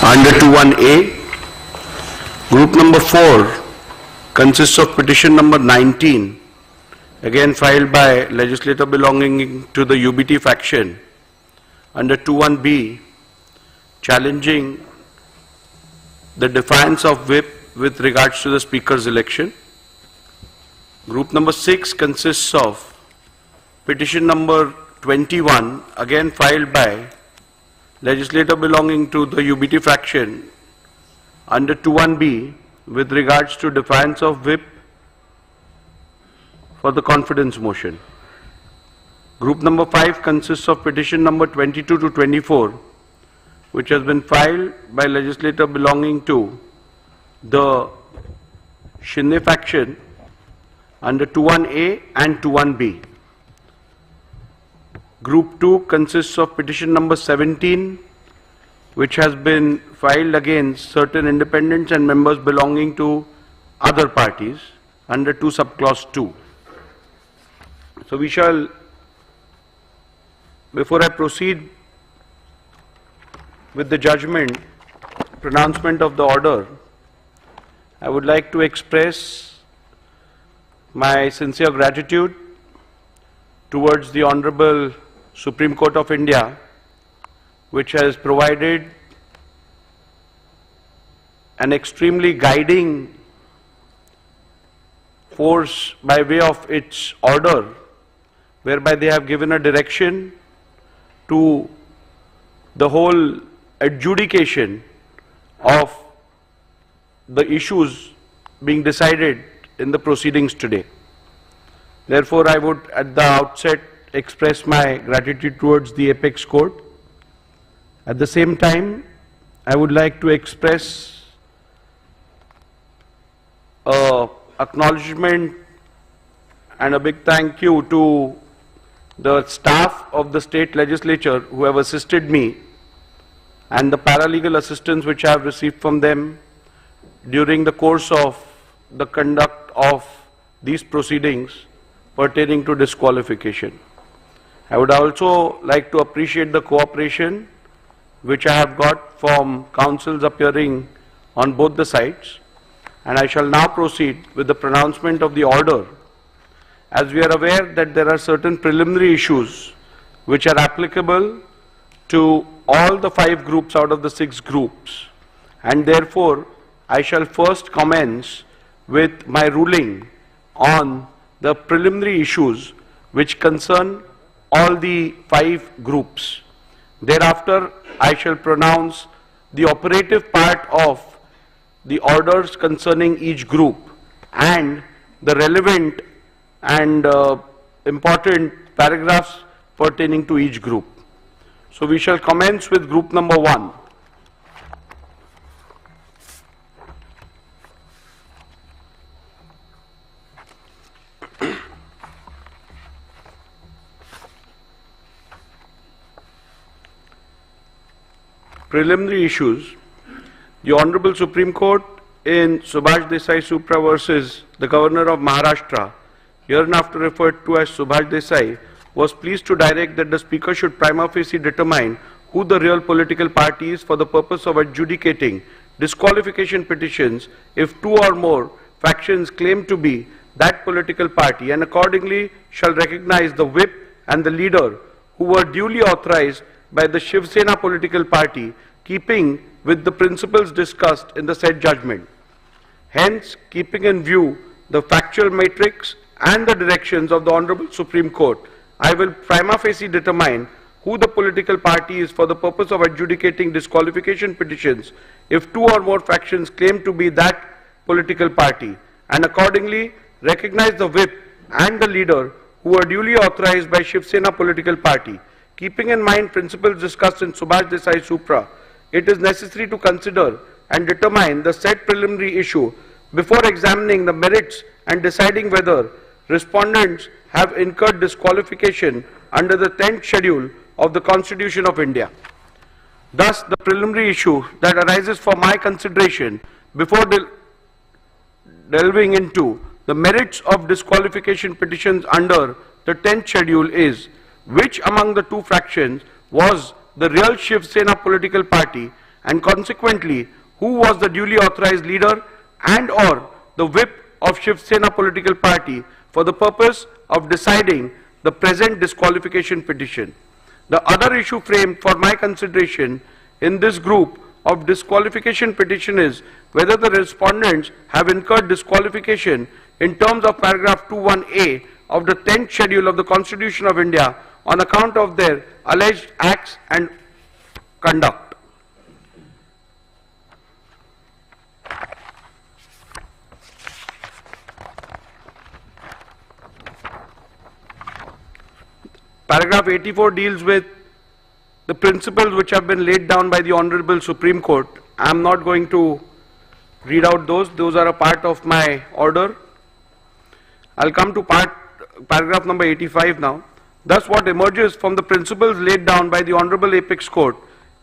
under 21A. Group number 4 consists of petition number 19, again filed by legislator belonging to the UBT faction, under 21B, challenging the defiance of whip with regards to the speaker's election. Group number 6 consists of petition number 21, again filed by legislator belonging to the UBT faction, under 21B, with regards to defiance of whip for the confidence motion. Group number 5 consists of petition number 22 to 24, which has been filed by legislator belonging to the Shivsena faction, under 21A and 21B. Group 2 consists of petition number 17, which has been filed against certain independents and members belonging to other parties, under 2 subclause 2. So we shall, before I proceed with the judgment, pronouncement of the order, I would like to express my sincere gratitude towards the Honorable Supreme Court of India, which has provided an extremely guiding force by way of its order, whereby they have given a direction to the whole adjudication of the issues being decided in the proceedings today. Therefore, I would at the outset express my gratitude towards the Apex Court. At the same time, I would like to express acknowledgement and a big thank you to the staff of the state legislature who have assisted me, and the paralegal assistance which I have received from them during the course of the conduct of these proceedings pertaining to disqualification. I would also like to appreciate the cooperation which I have got from counsels appearing on both the sides, and I shall now proceed with the pronouncement of the order. As we are aware that there are certain preliminary issues which are applicable to all the 5 groups out of the 6 groups, and therefore I shall first commence with my ruling on the preliminary issues which concern all the 5 groups. Thereafter, I shall pronounce the operative part of the orders concerning each group and the relevant and important paragraphs pertaining to each group. So we shall commence with group number 1. Preliminary issues. The Honorable Supreme Court in Subhash Desai Supra versus the Governor of Maharashtra, hereinafter referred to as Subhash Desai, was pleased to direct that the Speaker should prima facie determine who the real political party is for the purpose of adjudicating disqualification petitions if 2 or more factions claim to be that political party, and accordingly shall recognize the whip and the leader who were duly authorized by the Shivsena political party, keeping with the principles discussed in the said judgment. Hence, keeping in view the factual matrix and the directions of the Honorable Supreme Court, I will prima facie determine who the political party is for the purpose of adjudicating disqualification petitions if 2 or more factions claim to be that political party, and accordingly recognize the whip and the leader who are duly authorized by Shivsena political party. Keeping in mind principles discussed in Subhash Desai Supra, it is necessary to consider and determine the said preliminary issue before examining the merits and deciding whether respondents have incurred disqualification under the 10th schedule of the Constitution of India. Thus, the preliminary issue that arises for my consideration before delving into the merits of disqualification petitions under the 10th schedule is, which among the 2 fractions was the real Shivsena political party and consequently who was the duly authorized leader and or the whip of Shivsena political party for the purpose of deciding the present disqualification petition. The other issue framed for my consideration in this group of disqualification petition is whether the respondents have incurred disqualification in terms of paragraph 21A of the 10th schedule of the Constitution of India on account of their alleged acts and conduct. Paragraph 84 deals with the principles which have been laid down by the Honorable Supreme Court. I am not going to read out those are a part of my order. I'll come to paragraph number 85 now. Thus what emerges from the principles laid down by the Honorable Apex Court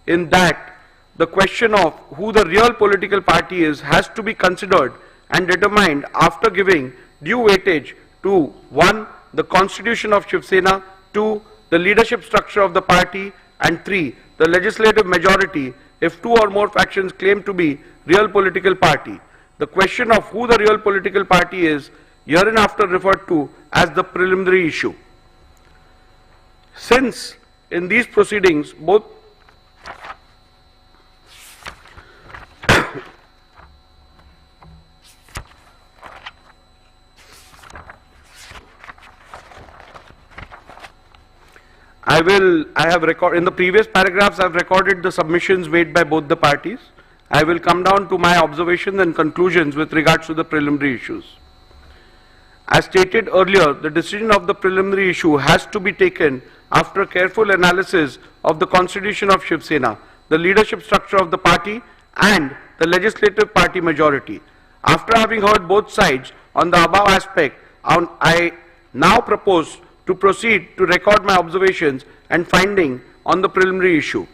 in that the question of who the real political party is has to be considered and determined after giving due weightage to 1. The Constitution of Shivsena, 2. The leadership structure of the party, and 3. The legislative majority if two or more factions claim to be real political party. The question of who the real political party is hereinafter referred to as the preliminary issue. Since in these proceedings both in the previous paragraphs I have recorded the submissions made by both the parties. I will come down to my observations and conclusions with regards to the preliminary issues. As stated earlier, the decision of the preliminary issue has to be taken after careful analysis of the Constitution of Shivsena, the leadership structure of the party and the legislative party majority. After having heard both sides on the above aspect, I now propose to proceed to record my observations and finding on the preliminary issue.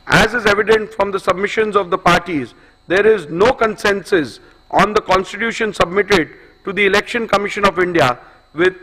As is evident from the submissions of the parties, there is no consensus on the Constitution submitted to the Election Commission of India with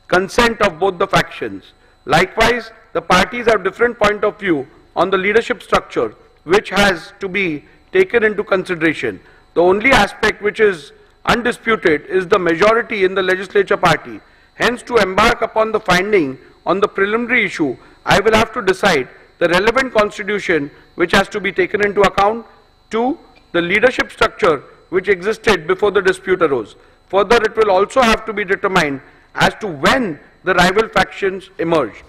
consent of both the factions. Likewise, the parties have different point of view on the leadership structure which has to be taken into consideration. The only aspect which is undisputed is the majority in the legislature party. Hence, to embark upon the finding on the preliminary issue, I will have to decide the relevant constitution which has to be taken into account. 2. The leadership structure which existed before the dispute arose. Further, it will also have to be determined as to when the rival factions emerged.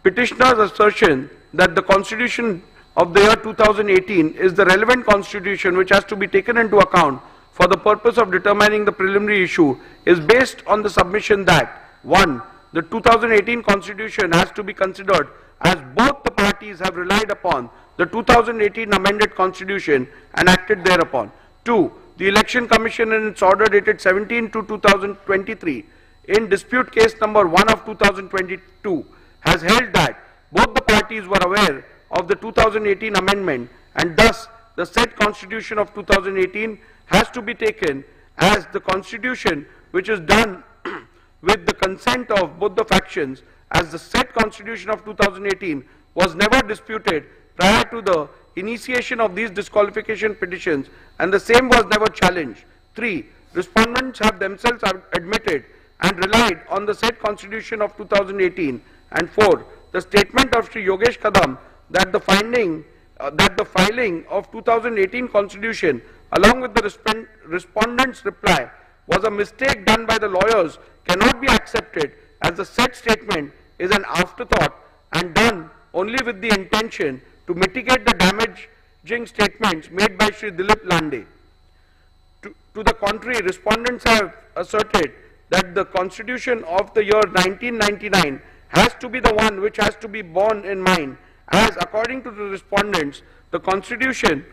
Petitioner's assertion that the Constitution of the year 2018 is the relevant constitution which has to be taken into account for the purpose of determining the preliminary issue is based on the submission that 1. The 2018 Constitution has to be considered as both the parties have relied upon the 2018 amended Constitution and acted thereupon. 2. The Election Commission in its order dated 17/2/2023 in dispute case number 1 of 2022 has held that both the parties were aware of the 2018 amendment and thus the said Constitution of 2018 has to be taken as the Constitution which is done with the consent of both the factions, as the said Constitution of 2018 was never disputed prior to the initiation of these disqualification petitions and the same was never challenged. 3. Respondents have themselves admitted and relied on the said Constitution of 2018. And 4. The statement of Sri Yogesh Kadam that the filing of 2018 Constitution along with the respondent's reply was a mistake done by the lawyers cannot be accepted, as the said statement is an afterthought and done only with the intention to mitigate the damaging statements made by Sri Dilip Lande. To the contrary, respondents have asserted that the Constitution of the year 1999 has to be the one which has to be borne in mind, as according to the respondents, the Constitution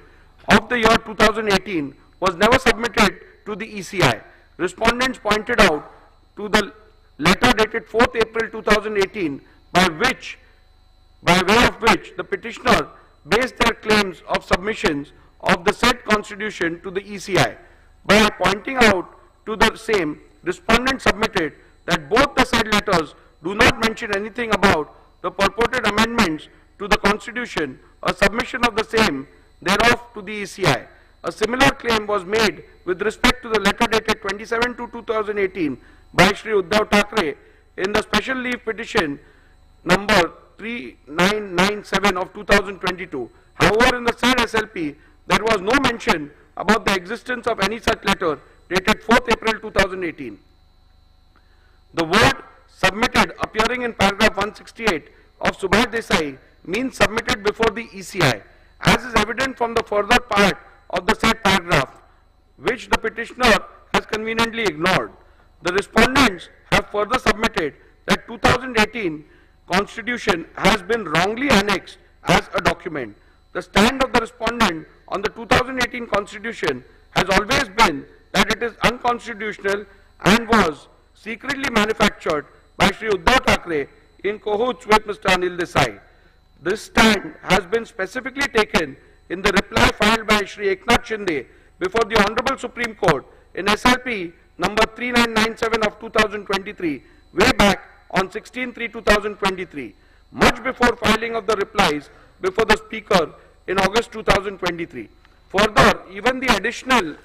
of the year 2018 was never submitted to the ECI. Respondents pointed out to the letter dated 4th April 2018 by way of which the petitioner based their claims of submissions of the said Constitution to the ECI. By pointing out to the same, respondents submitted that both the said letters do not mention anything about the purported amendments to the Constitution, a submission of the same thereof to the ECI. A similar claim was made with respect to the letter dated 27/2/2018 by Shri Uddhav Thackeray in the special leave petition number 3997 of 2022. However, in the said SLP, there was no mention about the existence of any such letter dated 4th April 2018. The word submitted appearing in paragraph 168 of Subhash Desai means submitted before the ECI, as is evident from the further part of the said paragraph, which the petitioner has conveniently ignored. The respondents have further submitted that 2018 Constitution has been wrongly annexed as a document. The stand of the respondent on the 2018 Constitution has always been that it is unconstitutional and was secretly manufactured by Shri Uddhav Thackeray in cahoots with Mr. Anil Desai. This stand has been specifically taken in the reply filed by Shri Eknath Shinde before the Honorable Supreme Court in SLP number 3997 of 2023, way back on 16/3/2023, much before filing of the replies before the Speaker in August 2023. Further, even the additional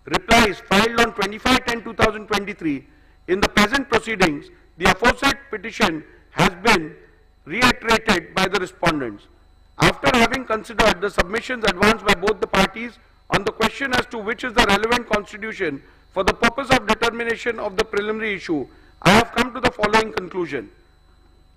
replies filed on 25/10/2023 in the present proceedings, the aforesaid petition has been reiterated by the respondents. After having considered the submissions advanced by both the parties on the question as to which is the relevant constitution for the purpose of determination of the preliminary issue, I have come to the following conclusion.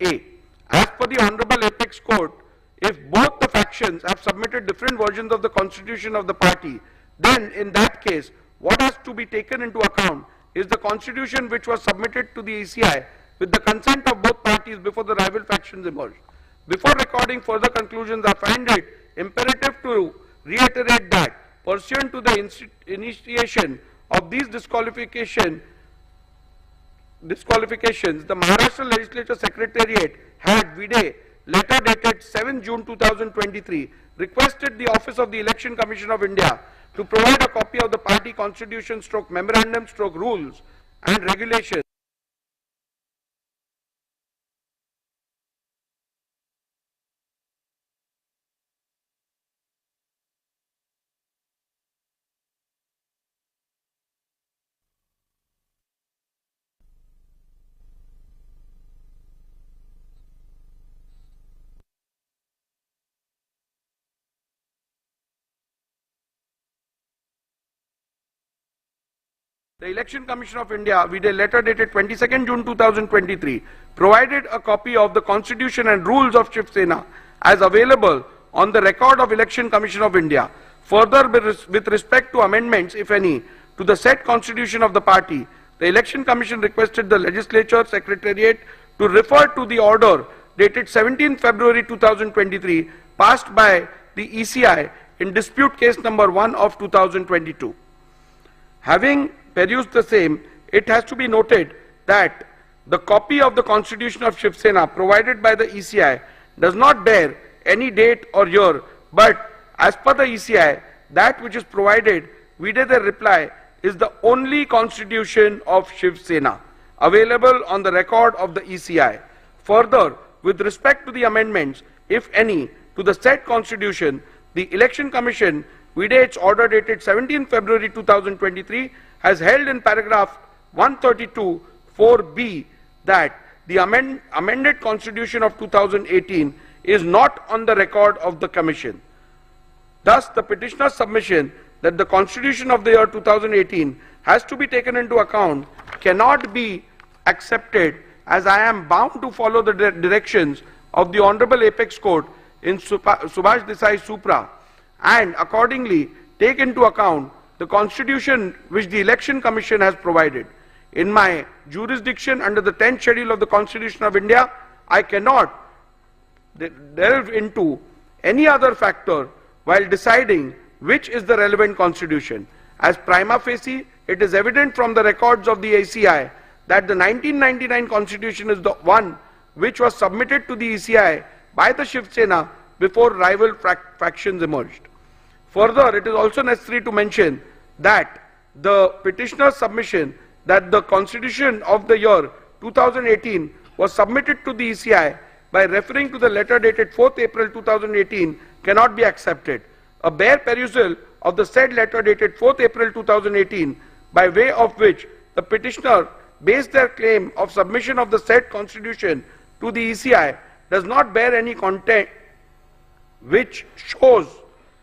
A. As per the Honorable Apex Court, if both the factions have submitted different versions of the constitution of the party, then in that case, what has to be taken into account is the constitution which was submitted to the ECI with the consent of both parties before the rival factions emerged. Before recording further conclusions, I find it imperative to reiterate that pursuant to the initiation of these disqualifications, the Maharashtra Legislature Secretariat had vide letter dated 7 June 2023 requested the Office of the Election Commission of India to provide a copy of the party constitution / memorandum / rules and regulations The Election Commission of India, with a letter dated 22nd June 2023, provided a copy of the Constitution and rules of Shivsena as available on the record of Election Commission of India. Further, with respect to amendments, if any, to the said Constitution of the party, the Election Commission requested the Legislature Secretariat to refer to the order dated 17 February 2023, passed by the ECI in dispute case number 1 of 2022. Having perused the same, it has to be noted that the copy of the Constitution of Shivsena provided by the ECI does not bear any date or year, but as per the ECI, that which is provided vide the reply is the only Constitution of Shivsena available on the record of the ECI. Further, with respect to the amendments, if any, to the said Constitution, the Election Commission, vide its order dated 17 February 2023, has held in paragraph 132 4b that the amended Constitution of 2018 is not on the record of the Commission. Thus, the petitioner's submission that the Constitution of the year 2018 has to be taken into account cannot be accepted, as I am bound to follow the directions of the Honorable Apex Court in Subhash Desai Supra, and accordingly take into account the Constitution which the Election Commission has provided. In my jurisdiction under the 10th schedule of the Constitution of India, I cannot delve into any other factor while deciding which is the relevant Constitution. As prima facie, it is evident from the records of the ACI that the 1999 Constitution is the one which was submitted to the ECI by the Shivsena before rival factions emerged. Further, it is also necessary to mention that the petitioner's submission that the Constitution of the year 2018 was submitted to the ECI by referring to the letter dated 4th April 2018 cannot be accepted. A bare perusal of the said letter dated 4th April 2018, by way of which the petitioner based their claim of submission of the said constitution to the ECI, does not bear any content which shows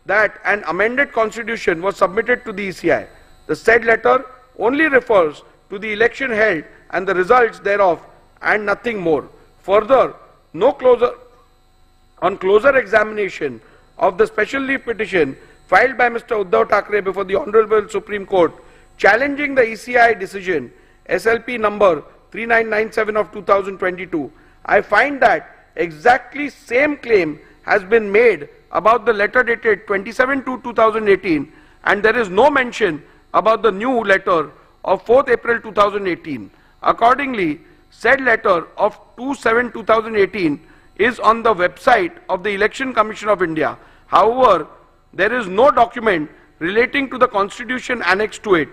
that an amended constitution was submitted to the ECI. The said letter only refers to the election held and the results thereof and nothing more. Further, on closer examination of the special leave petition filed by Mr. Uddhav Thackeray before the Honorable Supreme Court challenging the ECI decision SLP number 3997 of 2022, I find that exactly same claim has been made about the letter dated 27/2/2018, and there is no mention about the new letter of 4th April 2018. Accordingly, said letter of 2/7/2018 is on the website of the Election Commission of India. However, there is no document relating to the constitution annexed to it.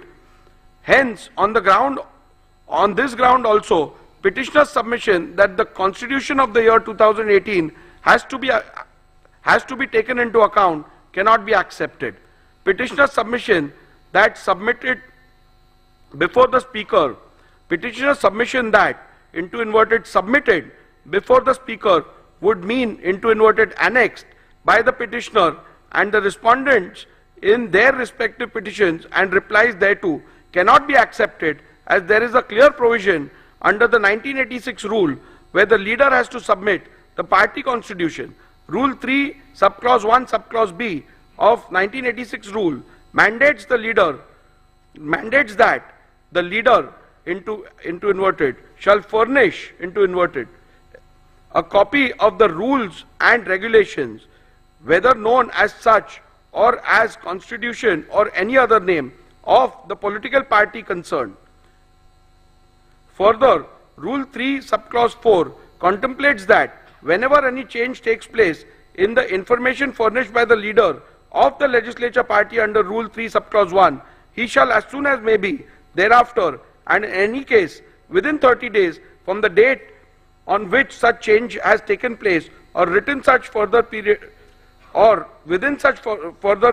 Hence, on this ground also, petitioner's submission that the constitution of the year 2018 has to be taken into account cannot be accepted. Petitioner's submission that submitted before the speaker, petitioner's submission that into inverted submitted before the speaker would mean into inverted annexed by the petitioner and the respondents in their respective petitions and replies thereto cannot be accepted, as there is a clear provision under the 1986 rule where the leader has to submit the party constitution. Rule 3 subclause 1 subclause B of 1986 rule mandates that the leader into inverted shall furnish into inverted a copy of the rules and regulations, whether known as such or as constitution or any other name, of the political party concerned. Further, Rule 3 subclause 4 contemplates that whenever any change takes place in the information furnished by the leader of the legislature party under Rule 3 subclause 1, he shall as soon as may be thereafter, and in any case within 30 days from the date on which such change has taken place, or within such further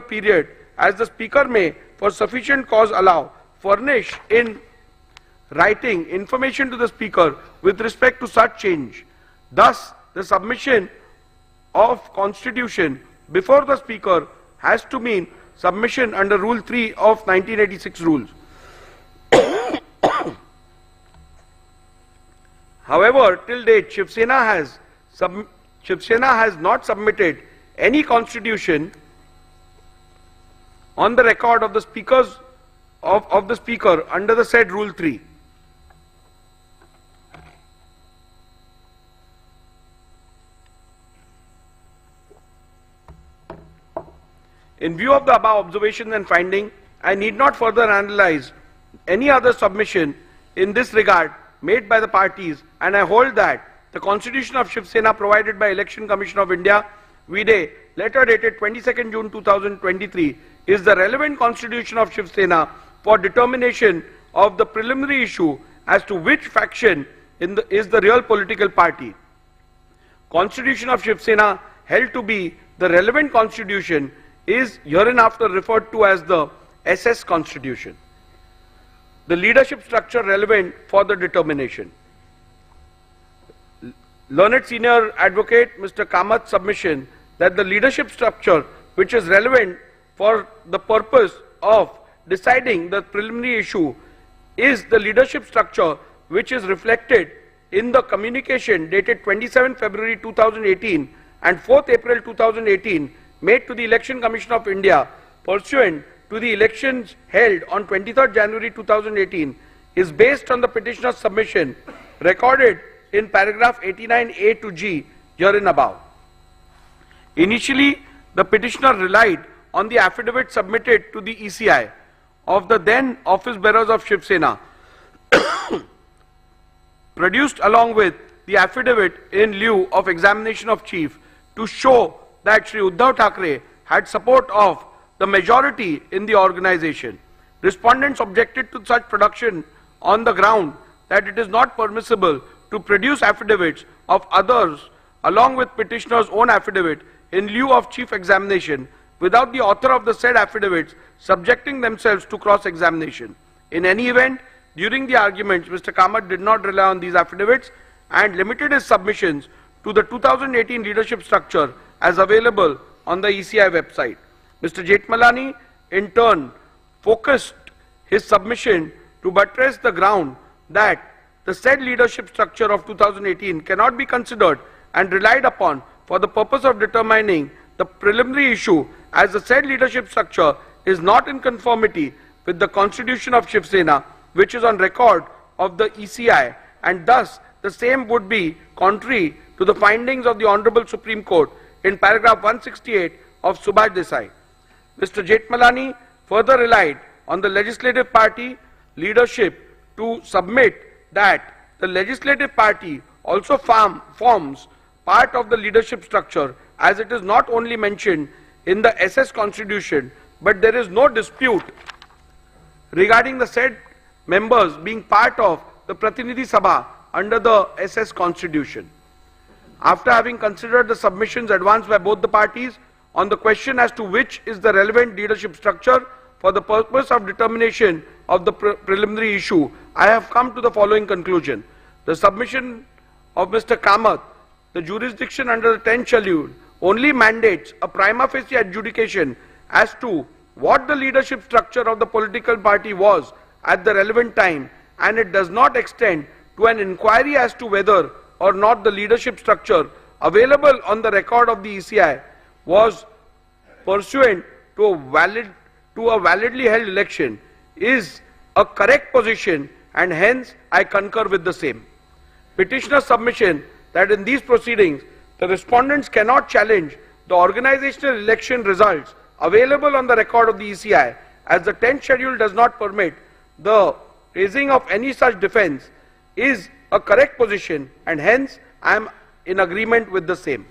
period as the speaker may for sufficient cause allow, furnish in writing information to the speaker with respect to such change. Thus, the submission of constitution before the speaker has to mean submission under Rule 3 of 1986 rules. However, till date, Shivsena has not submitted any constitution on the record of the speakers of the speaker under the said Rule 3. In view of the above observations and finding, I need not further analyze any other submission in this regard made by the parties, and I hold that the Constitution of Shivsena provided by Election Commission of India, vide letter dated 22nd June 2023, is the relevant Constitution of Shivsena for determination of the preliminary issue as to which faction is the real political party. Constitution of Shivsena held to be the relevant constitution is hereinafter referred to as the SS Constitution. The leadership structure relevant for the determination. Learned Senior Advocate Mr. Kamath's submission that the leadership structure which is relevant for the purpose of deciding the preliminary issue is the leadership structure which is reflected in the communication dated 27 February 2018 and 4th April 2018 made to the Election Commission of India pursuant to the elections held on 23rd January 2018 is based on the petitioner's submission recorded in paragraph 89A to G herein above. Initially, the petitioner relied on the affidavit submitted to the ECI of the then office bearers of Shivsena produced along with the affidavit in lieu of examination of chief to show that Shri Uddhav Thackeray had support of the majority in the organization. Respondents objected to such production on the ground that it is not permissible to produce affidavits of others along with petitioner's own affidavit in lieu of chief examination without the author of the said affidavits subjecting themselves to cross-examination. In any event, during the arguments, Mr. Kamath did not rely on these affidavits and limited his submissions to the 2018 leadership structure as available on the ECI website. Mr. Jethmalani, in turn, focused his submission to buttress the ground that the said leadership structure of 2018 cannot be considered and relied upon for the purpose of determining the preliminary issue, as the said leadership structure is not in conformity with the constitution of Shivsena, which is on record of the ECI, and thus the same would be contrary to the findings of the Honorable Supreme Court in paragraph 168 of Subhash Desai. Mr. Jethmalani further relied on the legislative party leadership to submit that the legislative party also forms part of the leadership structure, as it is not only mentioned in the SS Constitution, but there is no dispute regarding the said members being part of the Pratinidhi Sabha under the SS Constitution. After having considered the submissions advanced by both the parties on the question as to which is the relevant leadership structure for the purpose of determination of the preliminary issue, I have come to the following conclusion. The submission of Mr. Kamath, the jurisdiction under the 10th schedule, only mandates a prima facie adjudication as to what the leadership structure of the political party was at the relevant time, and it does not extend to an inquiry as to whether or not the leadership structure available on the record of the ECI was pursuant to a validly held election is a correct position, and hence I concur with the same. Petitioner's submission that in these proceedings the respondents cannot challenge the organizational election results available on the record of the ECI, as the 10th schedule does not permit the raising of any such defense, is a correct position, and hence I am in agreement with the same.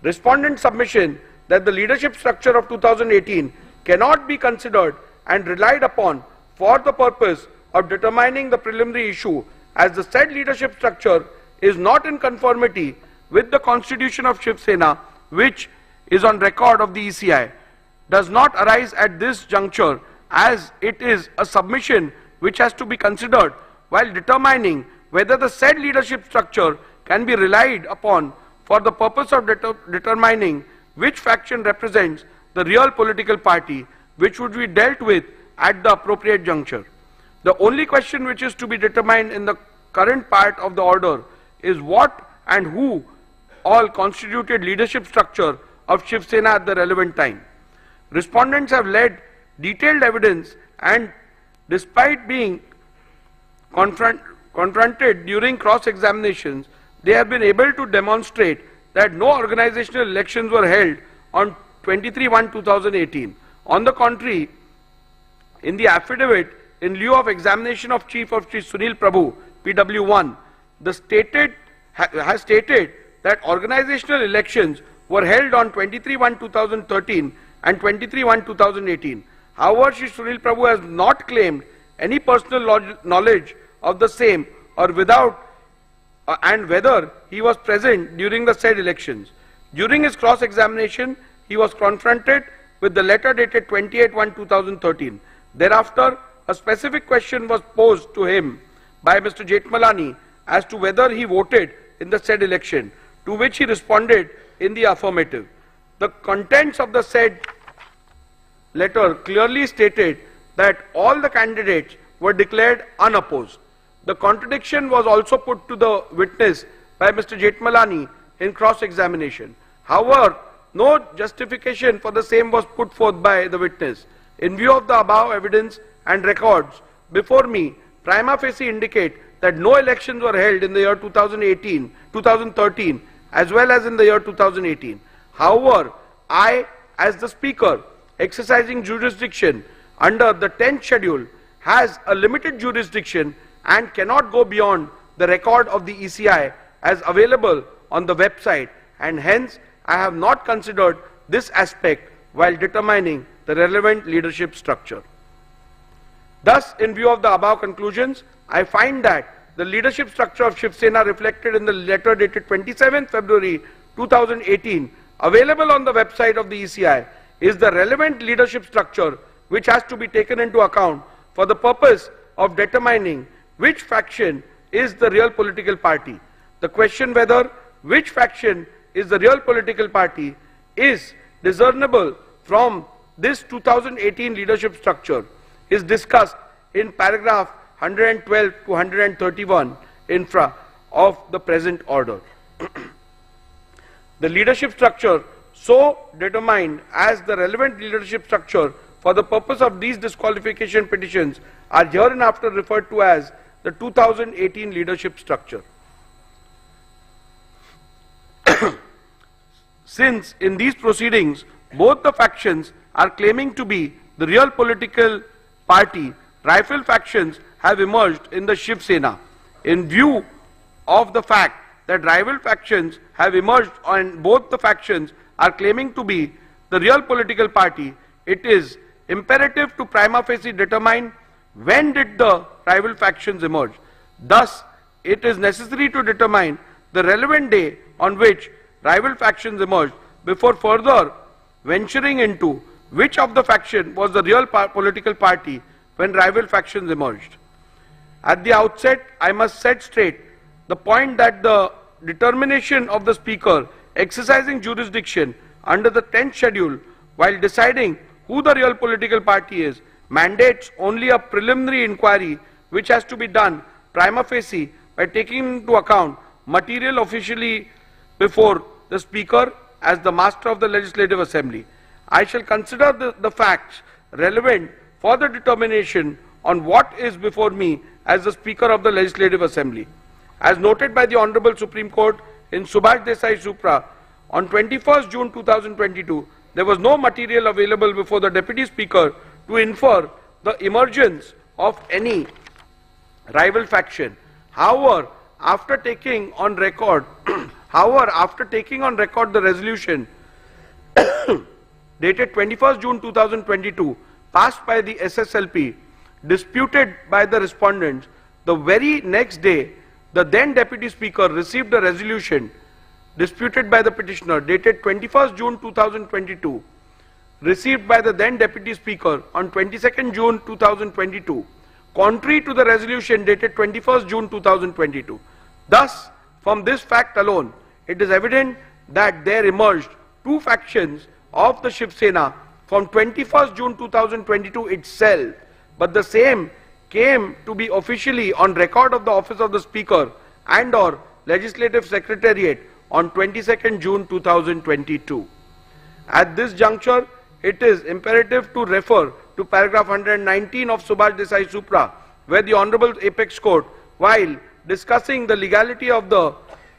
Respondent submission that the leadership structure of 2018 cannot be considered and relied upon for the purpose of determining the preliminary issue, as the said leadership structure is not in conformity with the constitution of Shivsena, which is on record of the ECI, does not arise at this juncture, as it is a submission which has to be considered while determining whether the said leadership structure can be relied upon for the purpose of determining which faction represents the real political party, which would be dealt with at the appropriate juncture. The only question which is to be determined in the current part of the order is what and who all constituted leadership structure of Shivsena at the relevant time. Respondents have led detailed evidence, and despite being confronted during cross-examinations, they have been able to demonstrate that no organizational elections were held on 23/1/2018. On the contrary, in the affidavit in lieu of examination of Chief of Shri Sunil Prabhu, PW1, has stated that organizational elections were held on 23/1/2013 and 23/1/2018. However, Shri Sunil Prabhu has not claimed any personal knowledge of the same or and whether he was present during the said elections. During his cross-examination, he was confronted with the letter dated 28/1/2013. Thereafter, a specific question was posed to him by Mr. Jethmalani as to whether he voted in the said election, to which he responded in the affirmative. The contents of the said letter clearly stated that all the candidates were declared unopposed. The contradiction was also put to the witness by Mr. Jethmalani in cross-examination. However, no justification for the same was put forth by the witness. In view of the above evidence and records before me, prima facie indicate that no elections were held in the year 2013 as well as in the year 2018. However, I, as the Speaker, exercising jurisdiction under the 10th schedule, has a limited jurisdiction and cannot go beyond the record of the ECI as available on the website, and hence I have not considered this aspect while determining the relevant leadership structure. Thus, in view of the above conclusions, I find that the leadership structure of Shivsena reflected in the letter dated 27th February 2018, available on the website of the ECI, is the relevant leadership structure which has to be taken into account for the purpose of determining which faction is the real political party. The question whether which faction is the real political party is discernible from this 2018 leadership structure is discussed in paragraph 112 to 131 infra of the present order. The leadership structure so determined as the relevant leadership structure for the purpose of these disqualification petitions are hereinafter referred to as the 2018 leadership structure. Since in these proceedings both the factions are claiming to be the real political party, rival factions have emerged in the Shivsena. In view of the fact that rival factions have emerged and both the factions are claiming to be the real political party, it is imperative to prima facie determine when did the rival factions emerge. Thus, it is necessary to determine the relevant day on which rival factions emerged before further venturing into which of the faction was the real political party when rival factions emerged. At the outset, I must set straight the point that the determination of the Speaker exercising jurisdiction under the 10th schedule while deciding who the real political party is mandates only a preliminary inquiry which has to be done prima facie by taking into account material officially before the Speaker as the Master of the Legislative Assembly. I shall consider the facts relevant for the determination on what is before me as the Speaker of the Legislative Assembly. As noted by the Honorable Supreme Court in Subhash Desai Supra, on 21st June 2022, there was no material available before the Deputy Speaker to infer the emergence of any rival faction. However, after taking on record the resolution dated 21st June 2022 passed by the SSLP, disputed by the respondents, the very next day the then Deputy Speaker received a resolution disputed by the petitioner dated 21st June 2022, received by the then Deputy Speaker on 22nd June 2022, contrary to the resolution dated 21st June 2022. Thus, from this fact alone, it is evident that there emerged two factions of the Shivsena from 21st June 2022 itself, but the same came to be officially on record of the office of the Speaker and or Legislative Secretariat on 22nd June 2022. At this juncture, it is imperative to refer to paragraph 119 of Subhash Desai Supra, where the Honorable Apex Court, while discussing the legality of the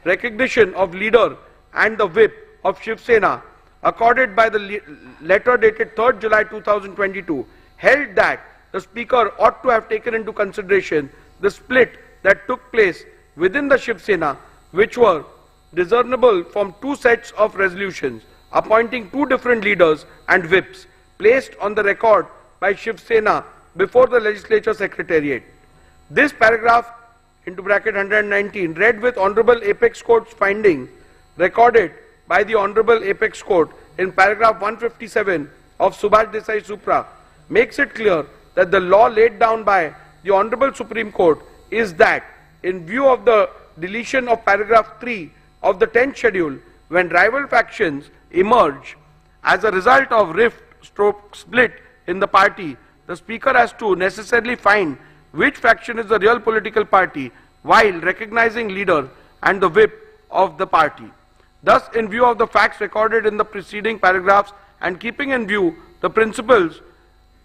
recognition of leader and the whip of Shivsena accorded by the letter dated 3rd July 2022, held that the Speaker ought to have taken into consideration the split that took place within the Shivsena, which were discernible from two sets of resolutions appointing two different leaders and whips placed on the record by Shivsena before the Legislature Secretariat. This paragraph into bracket 119 read with Honorable Apex Court's finding recorded by the Honorable Apex Court in paragraph 157 of Subhash Desai Supra makes it clear that the law laid down by the Honorable Supreme Court is that in view of the deletion of paragraph 3 of the 10th schedule, when rival factions emerge as a result of rift/split in the party, the Speaker has to necessarily find which faction is the real political party while recognizing leader and the whip of the party. Thus, in view of the facts recorded in the preceding paragraphs and keeping in view the principles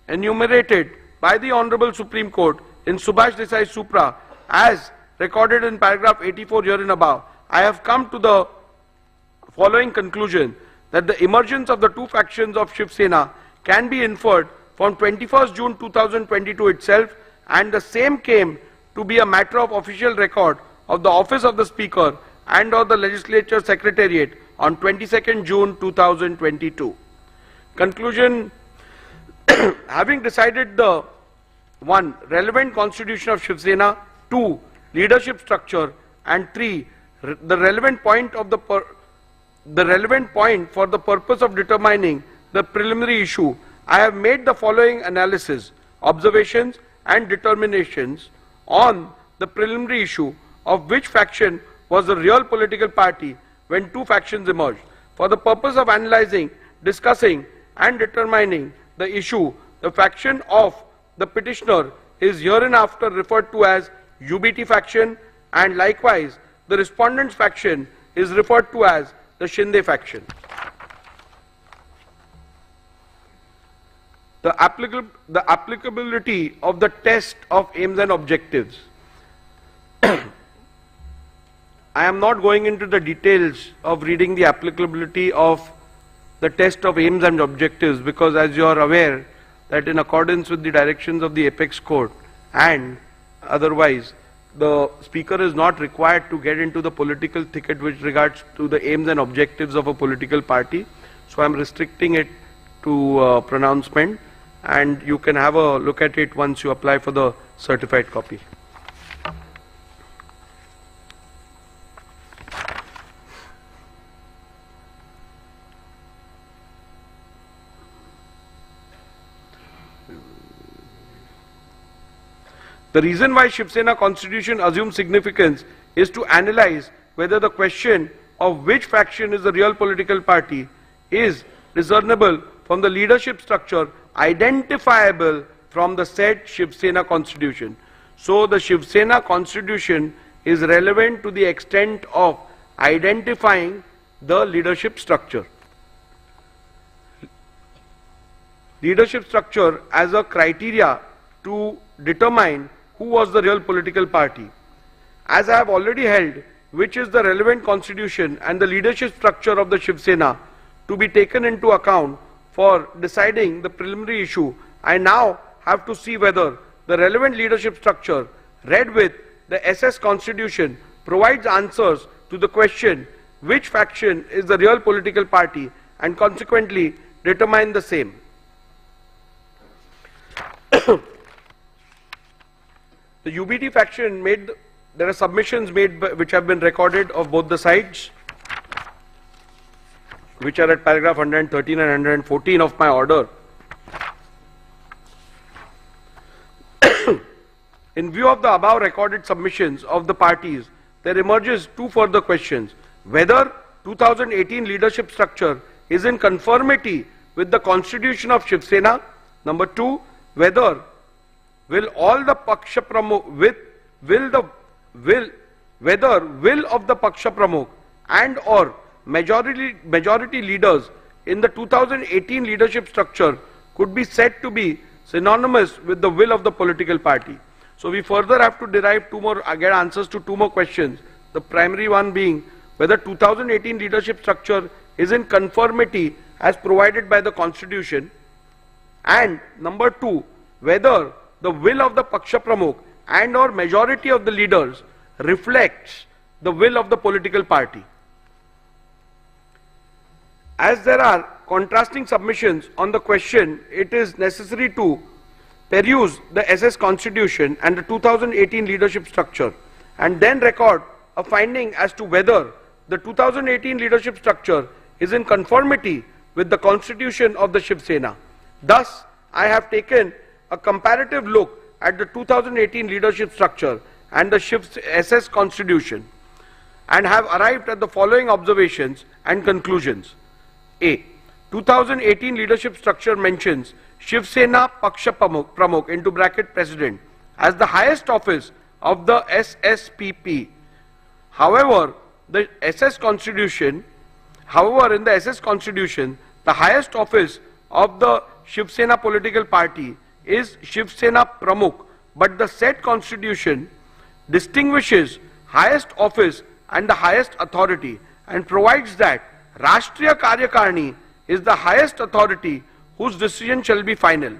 enumerated by the Honorable Supreme Court in Subhash Desai Supra as recorded in paragraph 84 herein above, I have come to the following conclusion that the emergence of the two factions of Shivsena can be inferred from 21st June 2022 itself, and the same came to be a matter of official record of the office of the Speaker and of the Legislature Secretariat on 22nd June 2022. Conclusion: having decided the 1. relevant constitution of Shivsena, 2. leadership structure, and 3. the relevant point of the the relevant point for the purpose of determining the preliminary issue, I have made the following analysis, observations and determinations on the preliminary issue of which faction was the real political party when two factions emerged. For the purpose of analyzing, discussing and determining the issue, the faction of the petitioner is hereinafter referred to as UBT faction, and likewise the respondent's faction is referred to as the Shinde faction. The applicability of the test of aims and objectives. I am not going into the details of reading the applicability of the test of aims and objectives, because as you are aware that in accordance with the directions of the Apex Court and otherwise, the speaker is not required to get into the political thicket with regards to the aims and objectives of a political party. So I am restricting it to pronouncement, and you can have a look at it once you apply for the certified copy. The reason why Shivsena constitution assumes significance is to analyze whether the question of which faction is the real political party is discernible from the leadership structure identifiable from the said Shivsena constitution. So the Shivsena constitution is relevant to the extent of identifying the leadership structure. Leadership structure as a criteria to determine who was the real political party. As I have already held which is the relevant constitution and the leadership structure of the Shivsena to be taken into account for deciding the preliminary issue, I now have to see whether the relevant leadership structure read with the SS constitution provides answers to the question which faction is the real political party and consequently determine the same. The UBT faction made, there are submissions made which have been recorded of both the sides, which are at paragraph 113 and 114 of my order. In view of the above recorded submissions of the parties, there emerges two further questions. Whether 2018 leadership structure is in conformity with the constitution of Shivsena. Number two, whether will all the Paksha Pramukh whether will of the Paksha Pramukh and or majority leaders in the 2018 leadership structure could be said to be synonymous with the will of the political party. So we further have to derive get answers to two more questions. The primary one being whether 2018 leadership structure is in conformity as provided by the constitution, and number two, whether the will of the Paksha Pramukh and or majority of the leaders reflects the will of the political party. As there are contrasting submissions on the question, it is necessary to peruse the SS constitution and the 2018 leadership structure and then record a finding as to whether the 2018 leadership structure is in conformity with the constitution of the Shivsena. Thus, I have taken a comparative look at the 2018 leadership structure and the SS constitution and have arrived at the following observations and conclusions. A. 2018 leadership structure mentions Shivsena Paksha Pramukh into bracket president as the highest office of the SSPP. However, in the SS constitution, the highest office of the Shivsena political party is Shivsena Pramukh, but the said constitution distinguishes highest office and the highest authority and provides that Rashtriya Karyakarni is the highest authority whose decision shall be final.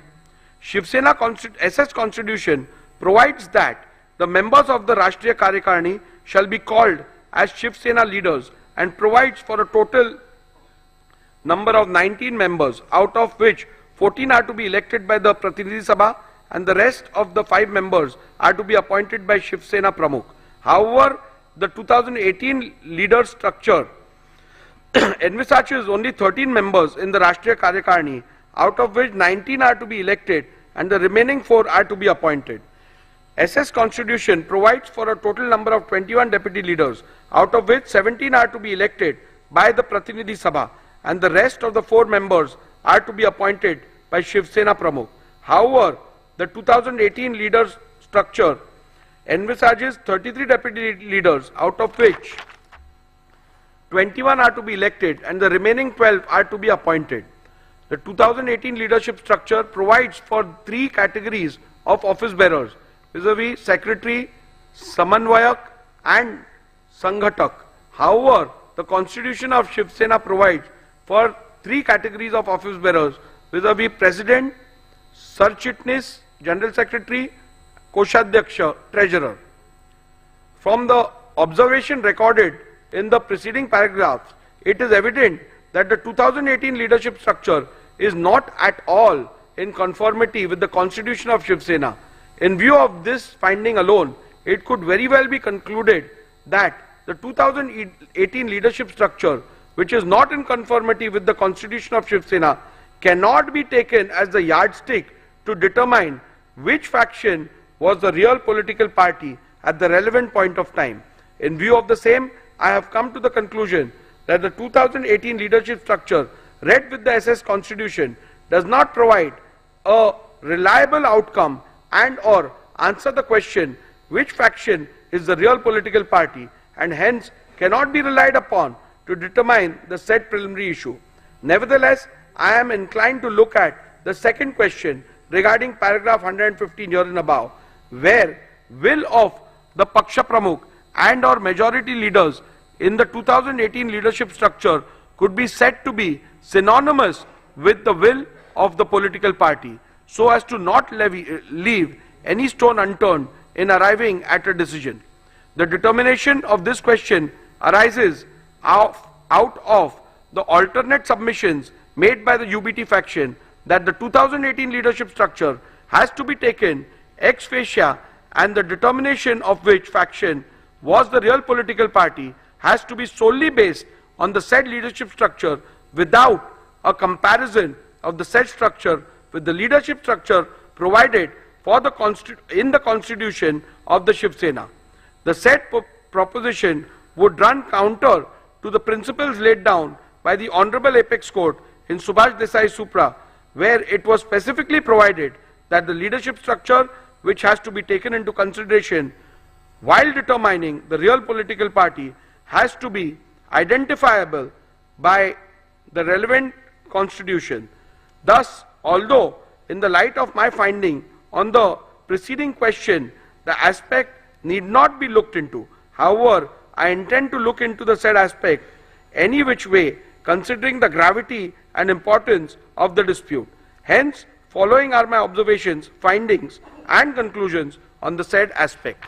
Shivsena SS constitution provides that the members of the Rashtriya Karyakarni shall be called as Shivsena leaders and provides for a total number of 19 members, out of which 14 are to be elected by the Pratinidhi Sabha and the rest of the 5 members are to be appointed by Shivsena Pramukh. However, the 2018 leader structure envisages only 13 members in the Rashtriya Karyakarni, out of which 19 are to be elected and the remaining 4 are to be appointed. SS Constitution provides for a total number of 21 deputy leaders, out of which 17 are to be elected by the Pratinidhi Sabha and the rest of the 4 members are to be appointed by Shivsena Pramukh. However, the 2018 leaders structure envisages 33 deputy leaders, out of which 21 are to be elected and the remaining 12 are to be appointed. The 2018 leadership structure provides for 3 categories of office bearers, vis-a-vis Secretary, Samanvayak and Sanghatak. However, the constitution of Shiv Sena provides for 3 categories of office bearers, vis-a-vis President, Sarchitnis, General Secretary, Koshadhyaksha, Treasurer. From the observation recorded in the preceding paragraphs, it is evident that the 2018 leadership structure is not at all in conformity with the constitution of Shiv Sena. In view of this finding alone, it could very well be concluded that the 2018 leadership structure, which is not in conformity with the constitution of Shiv Sena, cannot be taken as the yardstick to determine which faction was the real political party at the relevant point of time. In view of the same, I have come to the conclusion that the 2018 leadership structure read with the SS Constitution does not provide a reliable outcome and or answer the question which faction is the real political party, and hence cannot be relied upon to determine the said preliminary issue. Nevertheless, I am inclined to look at the second question regarding paragraph 115 here and above, where will of the Paksha Pramukh and or majority leaders in the 2018 leadership structure could be said to be synonymous with the will of the political party, so as to not leave any stone unturned in arriving at a decision. The determination of this question arises out of the alternate submissions made by the UBT faction that the 2018 leadership structure has to be taken ex facie, and the determination of which faction was the real political party has to be solely based on the said leadership structure without a comparison of the said structure with the leadership structure provided for in the constitution of the Shiv Sena. The said proposition would run counter to the principles laid down by the Honorable Apex Court in Subhash Desai Supra, where it was specifically provided that the leadership structure which has to be taken into consideration while determining the real political party has to be identifiable by the relevant constitution. Thus, although in the light of my finding on the preceding question, the aspect need not be looked into, however, I intend to look into the said aspect any which way, considering the gravity and importance of the dispute. Hence, following are my observations, findings and conclusions on the said aspect.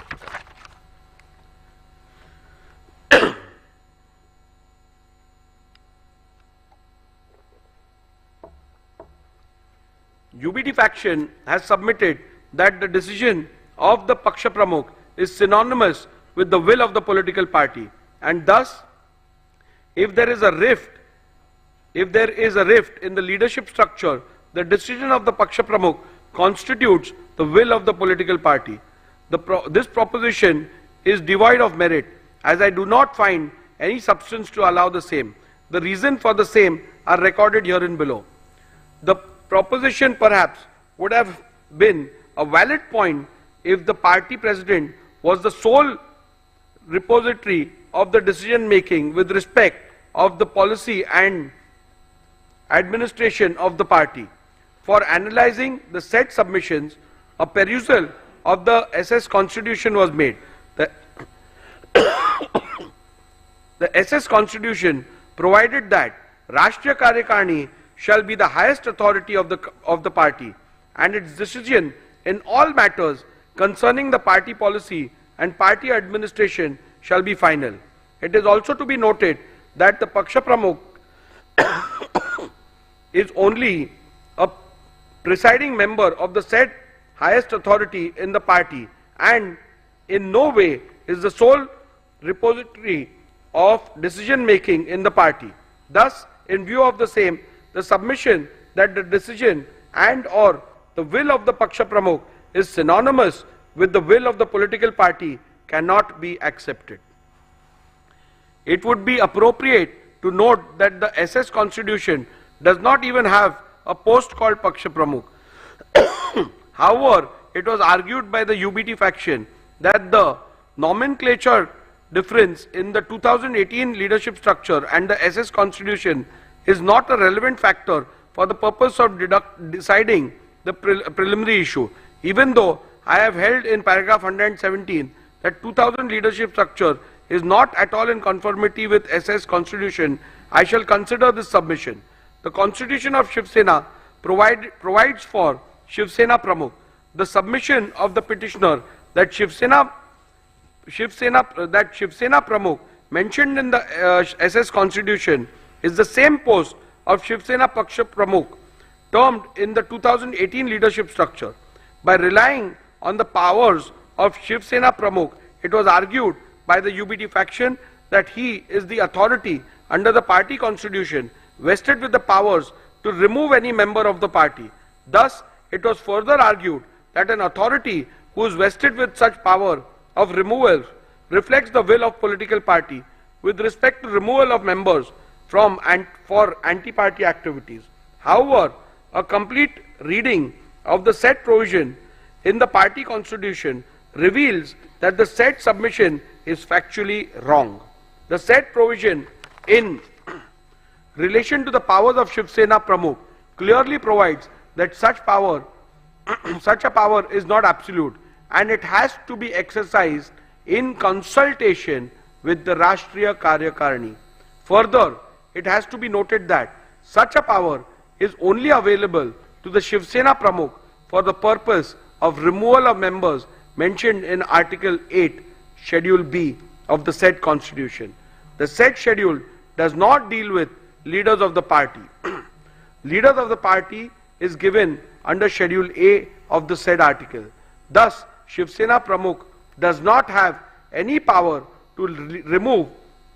UBT faction has submitted that the decision of the Paksha Pramukh is synonymous with the will of the political party, and thus if there is a rift in the leadership structure, the decision of the Paksha Pramukh constitutes the will of the political party. This proposition is devoid of merit, as I do not find any substance to allow the same. The reason for the same are recorded herein below. The proposition perhaps would have been a valid point if the party president was the sole repository of the decision making with respect of the policy and administration of the party. For analyzing the said submissions, a perusal of the SS Constitution was made. The SS Constitution provided that Rashtriya Karyakarni shall be the highest authority of the party, and its decision in all matters concerning the party policy and party administration shall be final. It is also to be noted that the Paksha Pramukh is only a presiding member of the said highest authority in the party, and in no way is the sole repository of decision making in the party. Thus, in view of the same, the submission that the decision and or the will of the Paksha Pramukh is synonymous with the will of the political party cannot be accepted. It would be appropriate to note that the SS Constitution does not even have a post called Paksha Pramukh. However, it was argued by the UBT faction that the nomenclature difference in the 2018 leadership structure and the SS Constitution is not a relevant factor for the purpose of deciding the preliminary issue. Even though I have held in paragraph 117 that 2000 leadership structure is not at all in conformity with SS Constitution, I shall consider this submission. The Constitution of Shivsena provides for Shivsena Pramukh. The submission of the petitioner that Shivsena Pramukh mentioned in the SS Constitution is the same post of Shivsena Paksha Pramukh termed in the 2018 leadership structure. By relying on the powers of Shivsena Pramukh, it was argued by the UBT faction that he is the authority under the party constitution vested with the powers to remove any member of the party. Thus, it was further argued that an authority who is vested with such power of removal reflects the will of political party with respect to removal of members from and for anti-party activities. However, a complete reading of the said provision in the party constitution reveals that the said submission is factually wrong. The said provision in relation to the powers of Shivsena Pramukh clearly provides that such a power is not absolute and it has to be exercised in consultation with the Rashtriya Karyakarani. Further, it has to be noted that such a power is only available to the Shivsena Pramukh for the purpose of removal of members mentioned in Article 8, Schedule B of the said Constitution. The said schedule does not deal with leaders of the party. Leaders of the party is given under Schedule A of the said article. Thus, Shivsena Pramukh does not have any power to remove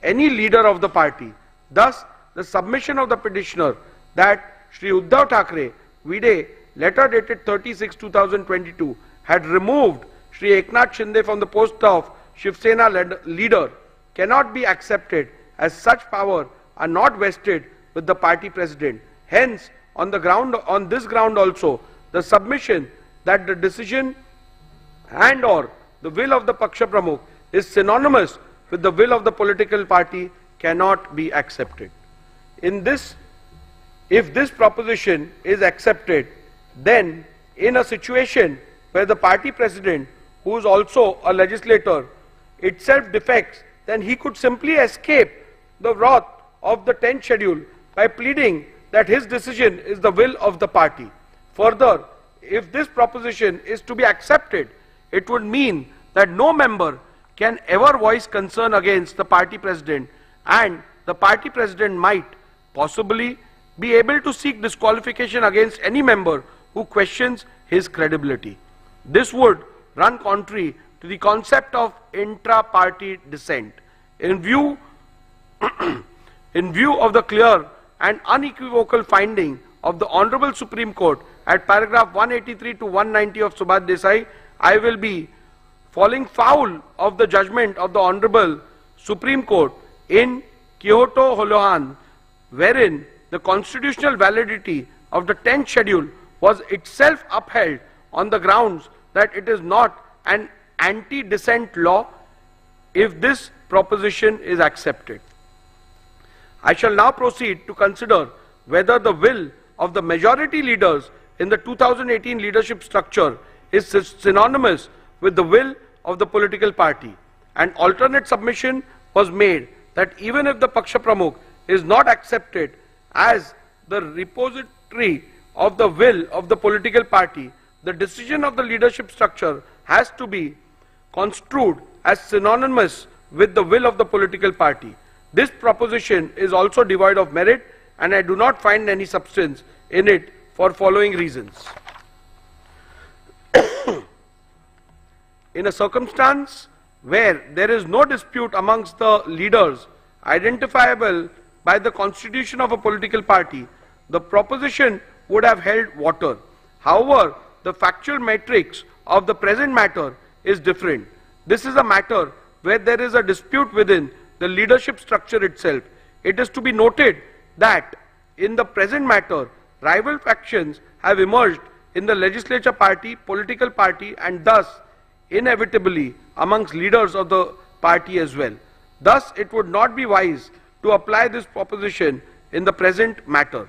any leader of the party. Thus, the submission of the petitioner that Shri Uddhav Thackeray, Vide, letter dated 30/6/2022, had removed Shri Eknath Shinde from the post of Shivsena leader cannot be accepted, as such power are not vested with the party president. Hence, on this ground also, the submission that the decision and or the will of the Paksha Pramukh is synonymous with the will of the political party cannot be accepted. If this proposition is accepted, then in a situation where the party president, who is also a legislator, itself defects, then he could simply escape the wrath of the 10th schedule by pleading that his decision is the will of the party. Further, if this proposition is to be accepted, it would mean that no member can ever voice concern against the party president, and the party president might possibly be able to seek disqualification against any member who questions his credibility. This would run contrary to the concept of intra-party dissent. In view of the clear and unequivocal finding of the Honorable Supreme Court at paragraph 183 to 190 of Subhash Desai, I will be falling foul of the judgment of the Honorable Supreme Court in Kyoto Holohan, wherein the constitutional validity of the 10th schedule was itself upheld on the grounds that it is not an anti-dissent law if this proposition is accepted. I shall now proceed to consider whether the will of the majority leaders in the 2018 leadership structure is synonymous with the will of the political party. An alternate submission was made that even if the Paksha Pramukh is not accepted as the repository of the will of the political party, the decision of the leadership structure has to be construed as synonymous with the will of the political party. This proposition is also devoid of merit, and I do not find any substance in it for following reasons. In a circumstance where there is no dispute amongst the leaders identifiable by the constitution of a political party, the proposition would have held water. However, the factual matrix of the present matter is different. This is a matter where there is a dispute within the leadership structure itself. It is to be noted that in the present matter, rival factions have emerged in the legislature party, political party, and thus inevitably amongst leaders of the party as well. Thus, it would not be wise to apply this proposition in the present matter.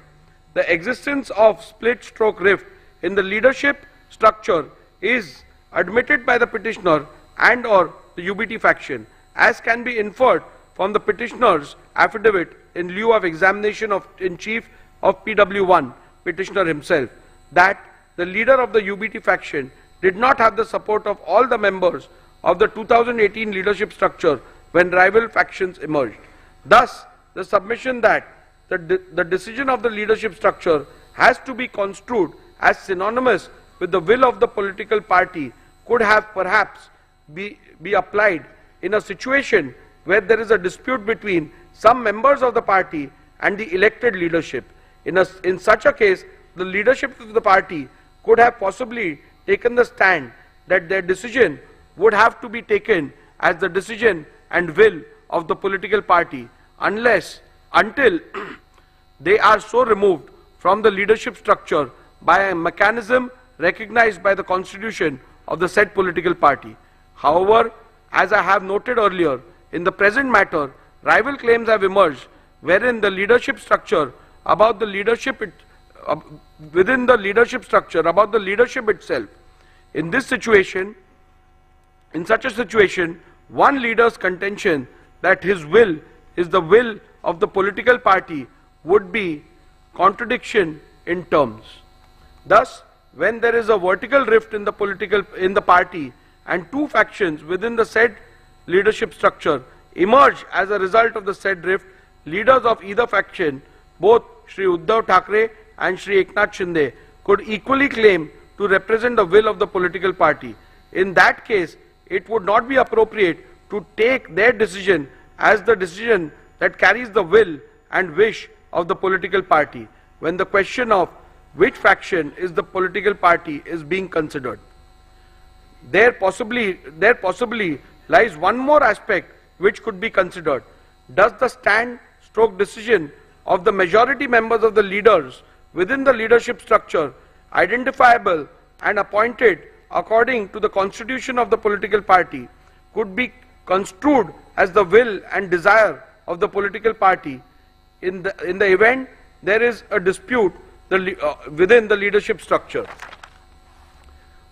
The existence of split-stroke rift in the leadership structure is admitted by the petitioner and or the UBT faction, as can be inferred from the petitioner's affidavit in lieu of examination in chief of PW1, petitioner himself, that the leader of the UBT faction did not have the support of all the members of the 2018 leadership structure when rival factions emerged. Thus, the submission that the decision of the leadership structure has to be construed as synonymous with the will of the political party could have perhaps be applied in a situation where there is a dispute between some members of the party and the elected leadership. In such a case, the leadership of the party could have possibly taken the stand that their decision would have to be taken as the decision and will of the political party until they are so removed from the leadership structure by a mechanism recognized by the constitution of the said political party. However, as I have noted earlier, in the present matter, rival claims have emerged wherein the leadership structure about the leadership within the leadership structure about the leadership itself. In such a situation, one leader's contention that his will is the will of the political party would be contradiction in terms. Thus, when there is a vertical rift in the party and two factions within the said leadership structure emerge as a result of the said rift, leaders of either faction, both Shri Uddhav Thackeray and Shri Eknath Shinde, could equally claim to represent the will of the political party. In that case, it would not be appropriate to take their decision as the decision that carries the will and wish of the political party when the question of which faction is the political party is being considered. There possibly lies one more aspect which could be considered. Does the stand-stroke decision of the majority members of the leaders within the leadership structure, identifiable and appointed according to the constitution of the political party, could be construed as the will and desire of the political party in the event there is a dispute within the leadership structure?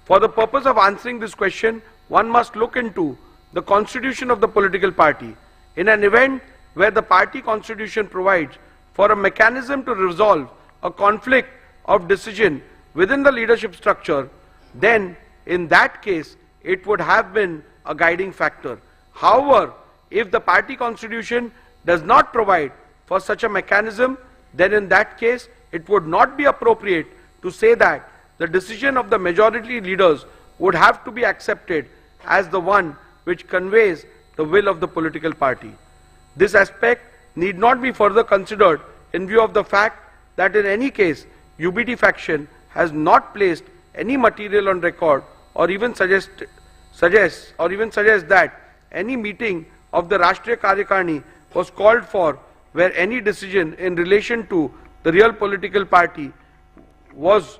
For the purpose of answering this question, one must look into the constitution of the political party. In an event where the party constitution provides for a mechanism to resolve a conflict of decision within the leadership structure, then in that case it would have been a guiding factor. However, if the party constitution does not provide for such a mechanism, then in that case it would not be appropriate to say that the decision of the majority leaders would have to be accepted as the one which conveys the will of the political party. This aspect need not be further considered in view of the fact that in any case UBT faction has not placed any material on record or even suggest that any meeting of the Rashtriya Karyakarni was called for where any decision in relation to the real political party was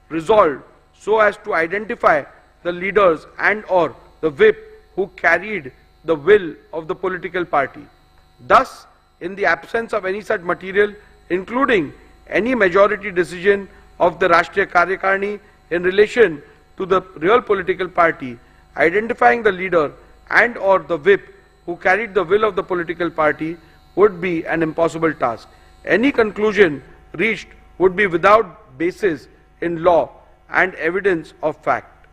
resolved so as to identify the leaders and or the whip who carried the will of the political party. Thus, in the absence of any such material, including any majority decision of the Rashtriya Karyakarni in relation to the real political party, identifying the leader and or the whip who carried the will of the political party would be an impossible task. Any conclusion reached would be without basis in law and evidence of fact.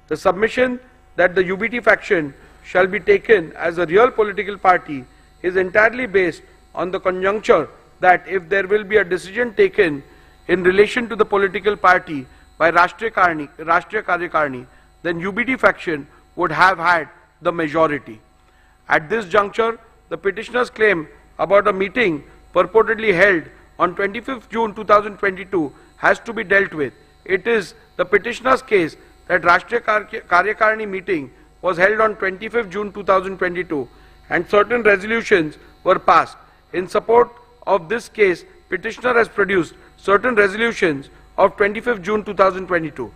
The submission that the UBT faction shall be taken as a real political party is entirely based on the conjuncture that if there will be a decision taken in relation to the political party by Rashtriya Karyakarni, then UBT faction would have had the majority. At this juncture, the petitioner's claim about a meeting purportedly held on 25th June 2022 has to be dealt with. It is the petitioner's case that Rashtriya Karyakarani meeting was held on 25th June 2022 and certain resolutions were passed. In support of this case, petitioner has produced certain resolutions of 25th June 2022.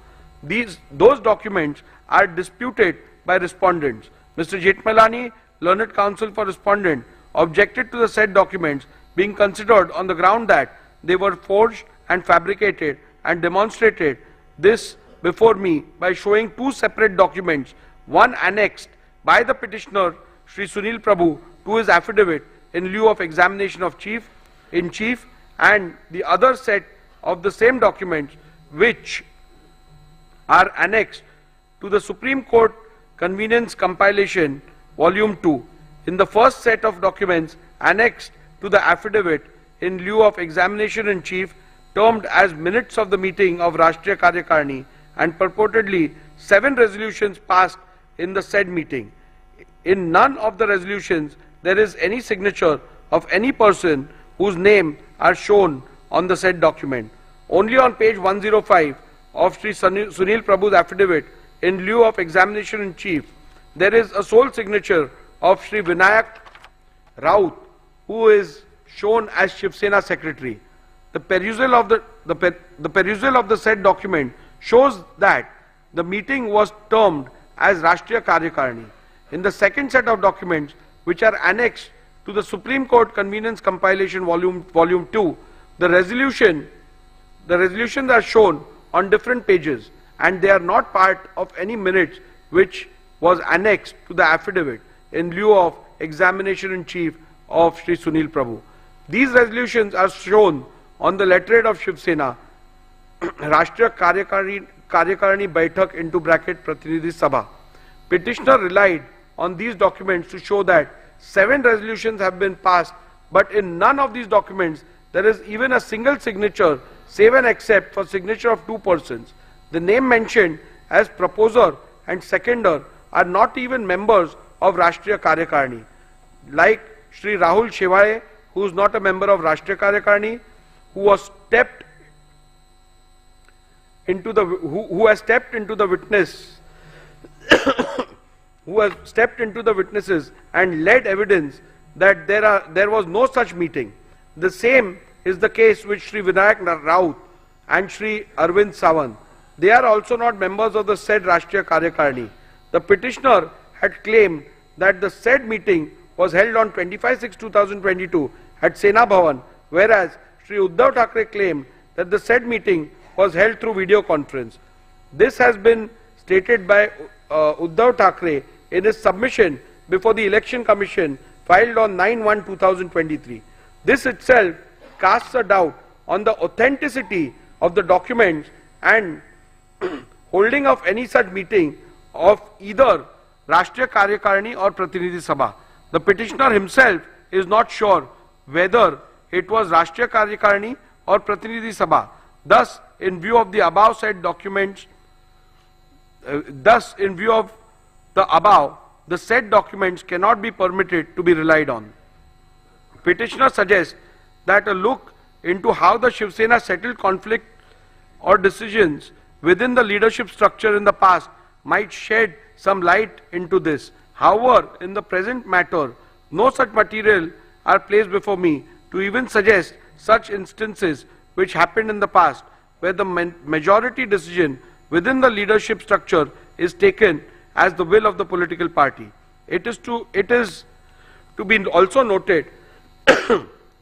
Those documents are disputed by respondents. Mr. Jetmalani, Learned Counsel for Respondent, objected to the said documents being considered on the ground that they were forged and fabricated, and demonstrated this before me by showing two separate documents, one annexed by the petitioner Shri Sunil Prabhu to his affidavit in lieu of examination of in chief, and the other set of the same documents which are annexed to the Supreme Court Convenience Compilation Volume 2. In the first set of documents annexed to the affidavit in lieu of examination in chief, termed as minutes of the meeting of Rashtriya Karyakarani, and purportedly 7 resolutions passed in the said meeting. In none of the resolutions there is any signature of any person whose name are shown on the said document. Only on page 105 of Sri Sunil Prabhu's affidavit in lieu of examination in chief, there is a sole signature of Sri Vinayak Raut, who is shown as Shivsena secretary. The perusal of the said document shows that the meeting was termed as Rashtriya Karyakarani. In the second set of documents, which are annexed to the Supreme Court Convenience Compilation Volume 2, the resolutions are shown on different pages, and they are not part of any minutes which was annexed to the affidavit in lieu of examination in chief of Sri Sunil Prabhu. These resolutions are shown on the letterhead of Shivsena, Rashtriya Karyakarani Baitak into bracket Pratinidhi Sabha. Petitioner relied on these documents to show that 7 resolutions have been passed, but in none of these documents there is even a single signature, save and except for signature of 2 persons. The name mentioned as proposer and seconder are not even members of Rashtriya Karyakarani, like Shri Rahul Shevaye, who is not a member of Rashtriya Karyakarani, who has stepped into the witnesses and led evidence that there was no such meeting. The same is the case with Shri Vinayak Raut and Shri Arvind Sawant. They are also not members of the said Rashtriya Karyakarani. The petitioner had claimed that the said meeting was held on 25/6/2022 at Sena Bhavan, whereas Shri Uddhav Thackeray claimed that the said meeting was held through video conference. This has been stated by Uddhav Thackeray in his submission before the Election Commission filed on 9/1/2023. This itself casts a doubt on the authenticity of the documents and holding of any such meeting of either Rashtriya Karyakarani or Pratinidhi Sabha. The petitioner himself is not sure whether it was Rashtriya Karyakarani or Pratinidhi Sabha. Thus, in view of the above said documents, the said documents cannot be permitted to be relied on. Petitioner suggests that a look into how the Shivsena settled conflict or decisions within the leadership structure in the past might shed some light into this. However, in the present matter, no such material are placed before me to even suggest such instances which happened in the past, where the majority decision within the leadership structure is taken as the will of the political party. It is to be also noted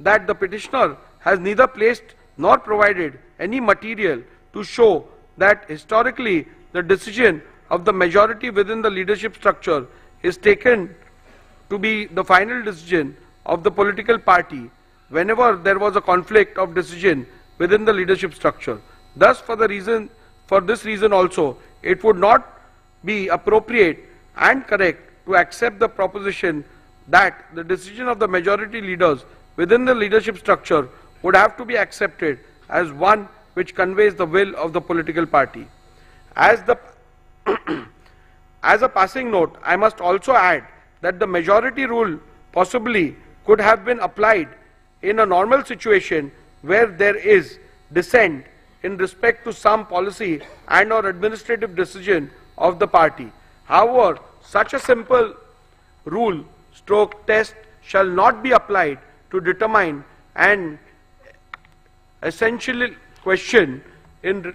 that the petitioner has neither placed nor provided any material to show that historically the decision of the majority within the leadership structure is taken to be the final decision of the political party whenever there was a conflict of decision within the leadership structure. Thus, for this reason also, it would not be appropriate and correct to accept the proposition that the decision of the majority leaders within the leadership structure would have to be accepted as one which conveys the will of the political party. As a passing note, I must also add that the majority rule possibly could have been applied in a normal situation where there is dissent in respect to some policy and or administrative decision of the party. However, such a simple rule stroke test shall not be applied to determine an essential question in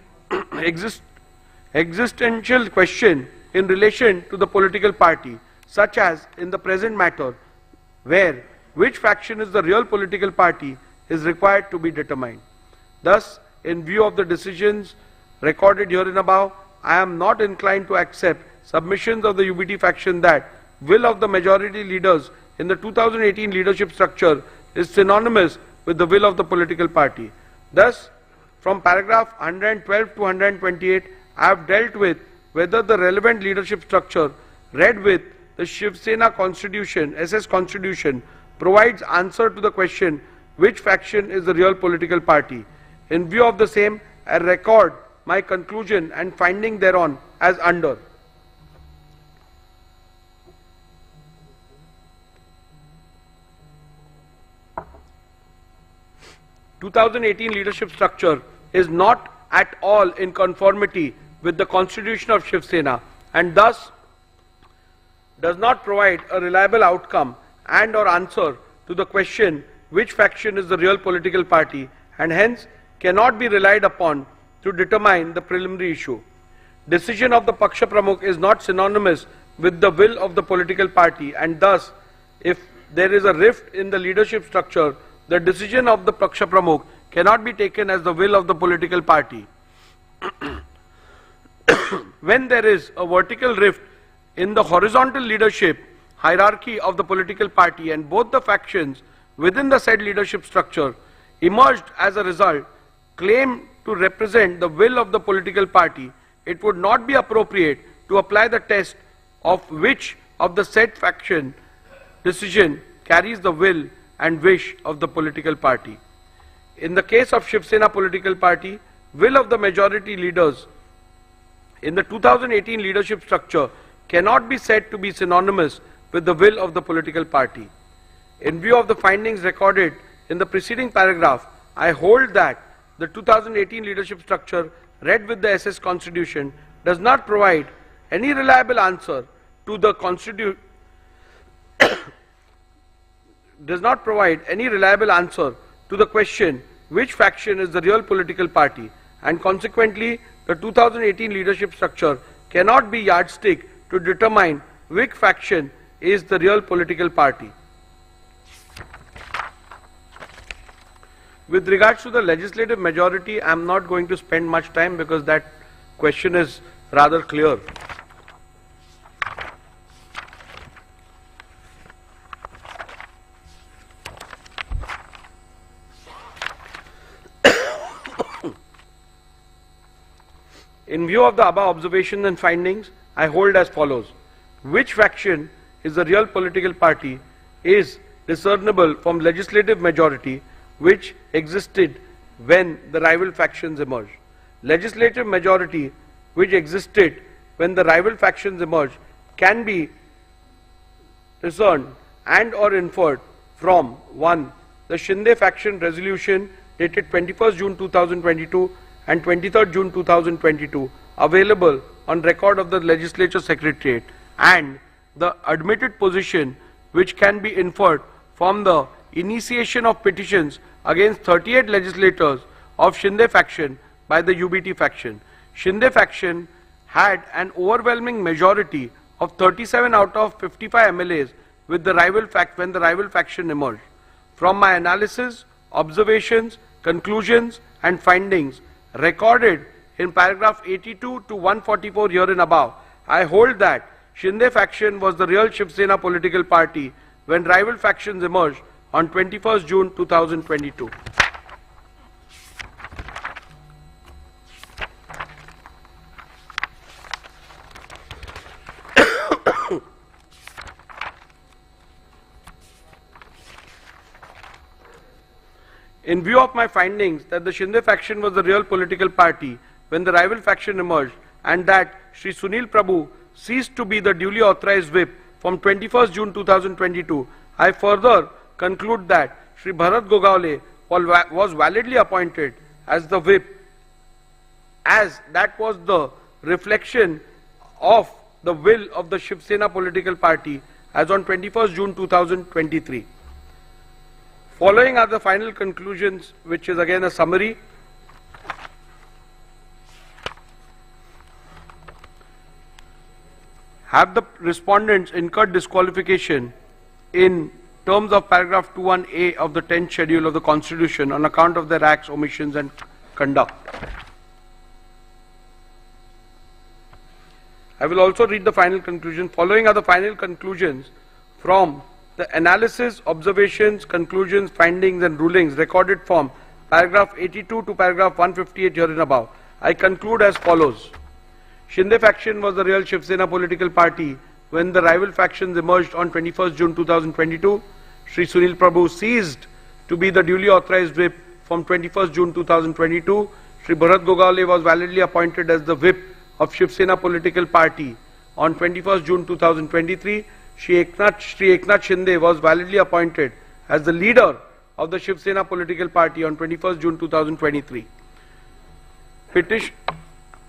existential question in relation to the political party, such as in the present matter, where which faction is the real political party is required to be determined. Thus, in view of the decisions recorded herein above, I am not inclined to accept submissions of the UBT faction that will of the majority leaders in the 2018 leadership structure is synonymous with the will of the political party. Thus, from paragraph 112 to 128, I have dealt with whether the relevant leadership structure read with the Shivsena constitution, SS constitution, provides answer to the question which faction is the real political party. In view of the same, I record my conclusion and finding thereon as under. The 2018 leadership structure is not at all in conformity with the constitution of Shivsena and thus does not provide a reliable outcome and or answer to the question which faction is the real political party and hence cannot be relied upon to determine the preliminary issue. Decision of the Paksha Pramukh is not synonymous with the will of the political party and thus if there is a rift in the leadership structure, the decision of the Paksha Pramukh cannot be taken as the will of the political party. When there is a vertical rift in the horizontal leadership hierarchy of the political party and both the factions within the said leadership structure emerged as a result claim to represent the will of the political party, it would not be appropriate to apply the test of which of the said faction decision carries the will and wish of the political party. In the case of Shivsena political party, will of the majority leaders in the 2018 leadership structure cannot be said to be synonymous with the will of the political party. In view of the findings recorded in the preceding paragraph, I hold that the 2018 leadership structure read with the SS Constitution does not provide any reliable answer to the question which faction is the real political party and consequently the 2018 leadership structure cannot be yardstick to determine which faction is the real political party. With regards to the legislative majority, I am not going to spend much time because that question is rather clear. In view of the above observations and findings, I hold as follows. Which faction is the real political party is discernible from legislative majority which existed when the rival factions emerged. Legislative majority which existed when the rival factions emerged can be discerned and or inferred from 1. The Shinde faction resolution dated 21st June 2022 and 23rd June 2022 available on record of the Legislature Secretariat and the admitted position which can be inferred from the initiation of petitions against 38 legislators of Shinde faction by the UBT faction. Shinde faction had an overwhelming majority of 37 out of 55 MLAs with the rival when the rival faction emerged. From my analysis, observations, conclusions and findings recorded in paragraph 82 to 144 herein above, I hold that Shinde faction was the real Shivsena political party when rival factions emerged on 21st June 2022. In view of my findings that the Shinde faction was the real political party when the rival faction emerged and that Shri Sunil Prabhu ceased to be the duly authorized whip from 21st June 2022, I further conclude that Shri Bharat Gogaole was validly appointed as the whip, as that was the reflection of the will of the Shivsena political party as on 21st June 2023. Following are the final conclusions, which is again a summary. Have the respondents incurred disqualification in terms of paragraph 21A of the 10th schedule of the Constitution on account of their acts, omissions and conduct? I will also read the final conclusion. Following are the final conclusions from the analysis, observations, conclusions, findings and rulings recorded from paragraph 82 to paragraph 158 herein above. I conclude as follows. Shinde faction was the real Shivsena political party when the rival factions emerged on 21st June 2022. Shri Sunil Prabhu ceased to be the duly authorized whip from 21st June 2022. Shri Bharat Gogaole was validly appointed as the whip of Shivsena political party on 21st June 2023. Shri Eknath Shinde was validly appointed as the leader of the Shivsena political party on 21st June 2023. Petition.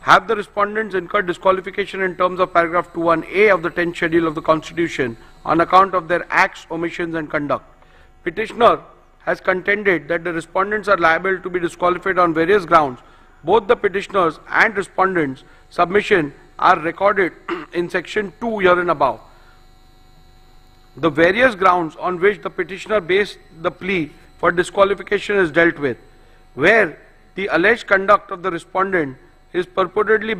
Have the respondents incurred disqualification in terms of paragraph 21A of the 10th schedule of the Constitution on account of their acts, omissions and conduct? Petitioner has contended that the respondents are liable to be disqualified on various grounds. Both the petitioners and respondents' submission are recorded in section 2 herein above. The various grounds on which the petitioner based the plea for disqualification is dealt with, where the alleged conduct of the respondent is purportedly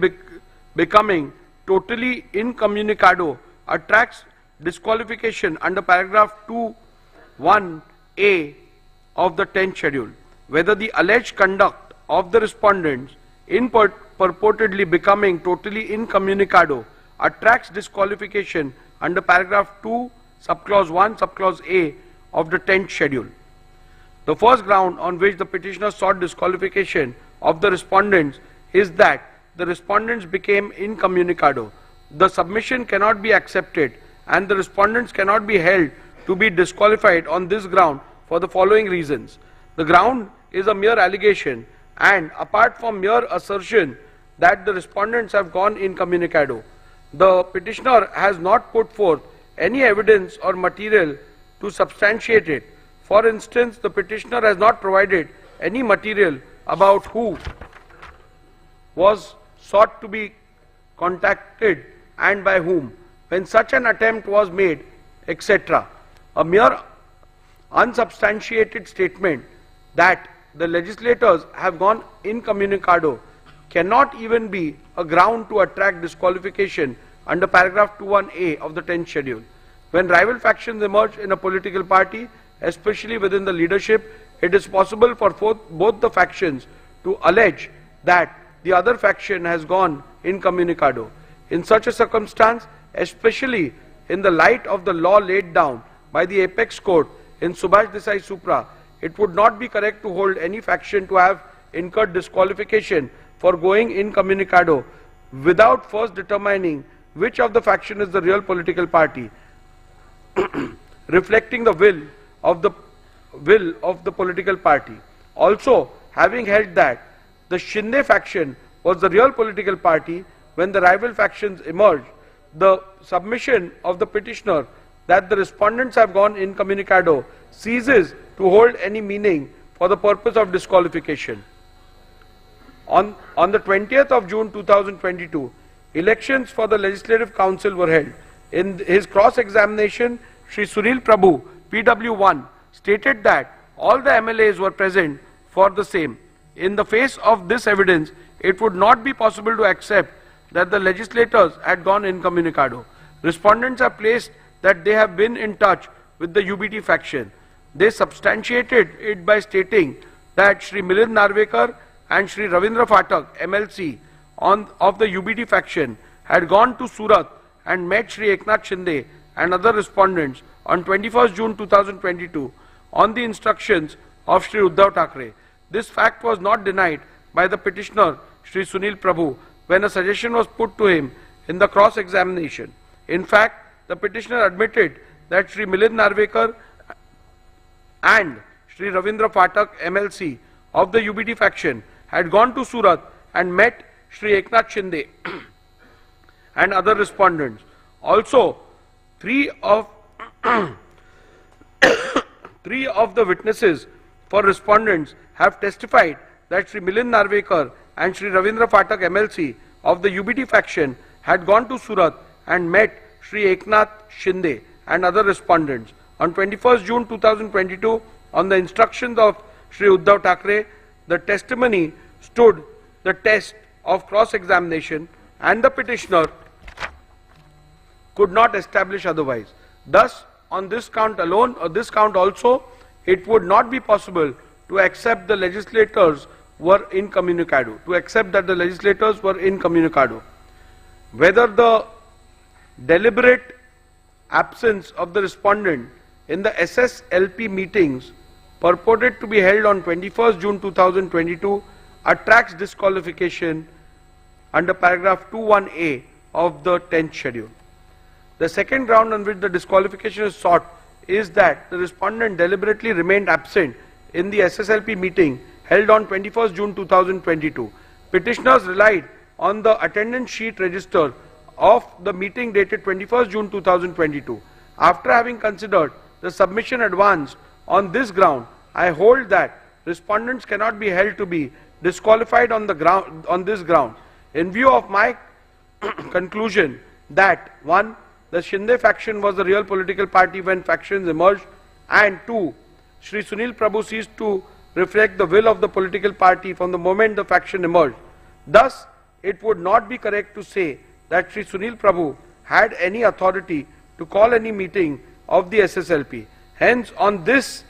becoming totally incommunicado, attracts disqualification under paragraph 2(1)A of the 10th schedule. Whether the alleged conduct of the respondents in purportedly becoming totally incommunicado attracts disqualification under paragraph 2 subclause 1 subclause A of the 10th schedule. The first ground on which the petitioner sought disqualification of the respondents is that the respondents became incommunicado. The submission cannot be accepted and the respondents cannot be held to be disqualified on this ground for the following reasons. The ground is a mere allegation, and apart from mere assertion that the respondents have gone incommunicado, the petitioner has not put forth any evidence or material to substantiate it. For instance, the petitioner has not provided any material about who was sought to be contacted and by whom, when such an attempt was made, etc. A mere unsubstantiated statement that the legislators have gone incommunicado cannot even be a ground to attract disqualification under paragraph 21A of the 10th schedule. When rival factions emerge in a political party, especially within the leadership, it is possible for both the factions to allege that the other faction has gone incommunicado. In such a circumstance, especially in the light of the law laid down by the apex court in Subhash Desai Supra, it would not be correct to hold any faction to have incurred disqualification for going incommunicado without first determining which of the faction is the real political party, reflecting the will of the political party. Also, having held that the Shinde faction was the real political party when the rival factions emerged, the submission of the petitioner that the respondents have gone incommunicado ceases to hold any meaning for the purpose of disqualification. On the 20th of June 2022, elections for the Legislative Council were held. In his cross-examination, Shri Sunil Prabhu, PW1, stated that all the MLAs were present for the same. In the face of this evidence, it would not be possible to accept that the legislators had gone incommunicado. Respondents have placed that they have been in touch with the UBT faction. They substantiated it by stating that Shri Milind Narvekar and Shri Ravindra Phatak, MLC, of the UBT faction had gone to Surat and met Shri Eknath Shinde and other respondents on 21st June 2022 on the instructions of Shri Uddhav Thackeray. This fact was not denied by the petitioner Shri Sunil Prabhu when a suggestion was put to him in the cross-examination. In fact, the petitioner admitted that Shri Milind Narvekar and Shri Ravindra Phatak MLC of the UBT faction had gone to Surat and met Shri Eknath Shinde and other respondents. Also, three of the witnesses for respondents have testified that Shri Milind Narvekar and Shri Ravindra Phatak MLC of the UBT faction had gone to Surat and met Shri Eknath Shinde and other respondents. On 21st June 2022, on the instructions of Shri Uddhav Thackeray, the testimony stood the test of cross-examination and the petitioner could not establish otherwise. Thus, on this count alone, or this count also, it would not be possible to accept the legislators were incommunicado, Whether the deliberate absence of the respondent in the SSLP meetings purported to be held on 21st June 2022 attracts disqualification under paragraph 21A of the 10th schedule. The second ground on which the disqualification is sought is that the respondent deliberately remained absent in the SSLP meeting held on 21st June 2022. Petitioners relied on the attendance sheet register of the meeting dated 21st June 2022. After having considered the submission advanced on this ground, I hold that respondents cannot be held to be disqualified on this ground. In view of my conclusion that 1. The Shinde faction was the real political party when factions emerged, and 2. Shri Sunil Prabhu ceased to reflect the will of the political party from the moment the faction emerged. Thus, it would not be correct to say that Shri Sunil Prabhu had any authority to call any meeting of the SSLP. Hence, on this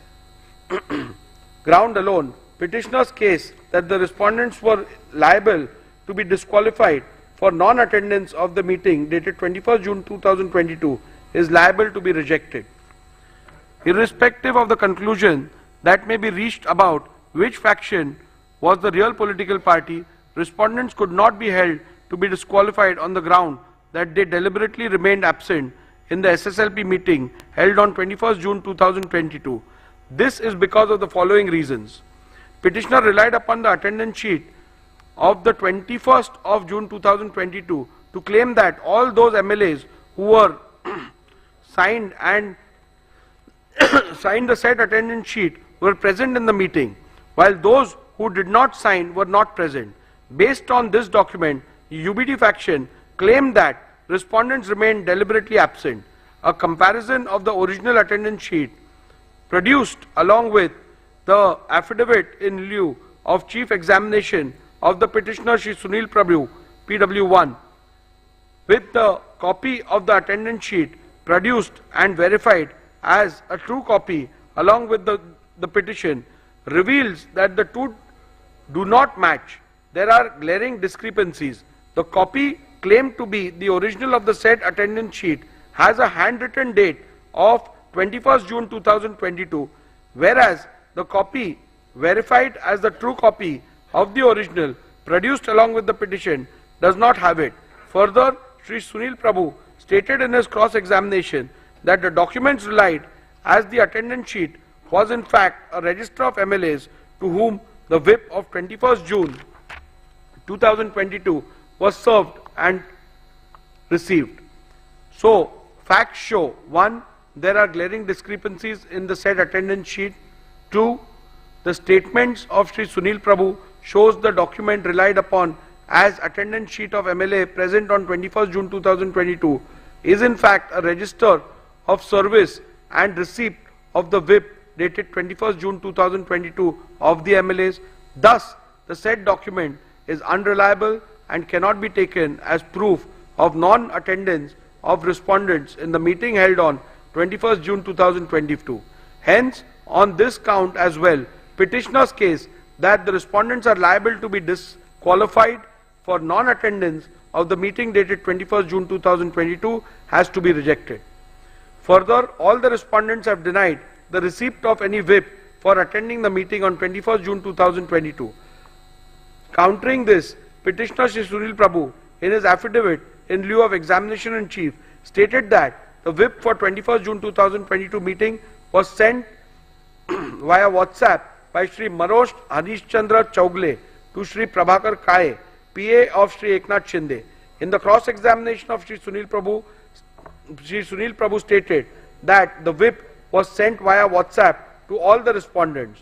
ground alone, petitioner's case that the respondents were liable to be disqualified for non-attendance of the meeting dated 21st June 2022 is liable to be rejected. Irrespective of the conclusion that may be reached about which faction was the real political party, respondents could not be held to be disqualified on the ground that they deliberately remained absent in the SSLP meeting held on 21st June 2022. This is because of the following reasons. Petitioner relied upon the attendance sheet of the 21st of June 2022 to claim that all those MLAs who were signed the said attendance sheet were present in the meeting, while those who did not sign were not present. Based on this document, the UBT faction claimed that respondents remained deliberately absent. A comparison of the original attendance sheet produced along with the affidavit in lieu of chief examination of the petitioner Shri Sunil Prabhu, PW1, with the copy of the attendance sheet produced and verified as a true copy along with the petition, reveals that the two do not match. There are glaring discrepancies. The copy claimed to be the original of the said attendance sheet has a handwritten date of 21st June 2022, whereas the copy verified as the true copy of the original produced along with the petition does not have it. Further, Shri Sunil Prabhu stated in his cross-examination that the documents relied as the attendance sheet was in fact a register of MLAs to whom the whip of 21st June 2022 was served and received. So, facts show: 1. There are glaring discrepancies in the said attendance sheet. 2. The statements of Shri Sunil Prabhu shows the document relied upon as attendance sheet of MLA present on 21st June 2022 is in fact a register of service and receipt of the whip dated 21st June 2022 of the MLAs. Thus, the said document is unreliable and cannot be taken as proof of non-attendance of respondents in the meeting held on 21st June 2022. Hence, on this count as well, petitioner's case that the respondents are liable to be disqualified for non-attendance of the meeting dated 21st June 2022 has to be rejected. Further, all the respondents have denied the receipt of any whip for attending the meeting on 21st June 2022. Countering this, petitioner Shri Sunil Prabhu in his affidavit in lieu of examination in chief stated that the whip for 21st June 2022 meeting was sent via WhatsApp by Shri Manoj Harishchandra Chaugle to Shri Prabhakar Kaye, PA of Shri Eknath Shinde. In the cross-examination of Shri Sunil Prabhu stated that the whip was sent via WhatsApp to all the respondents,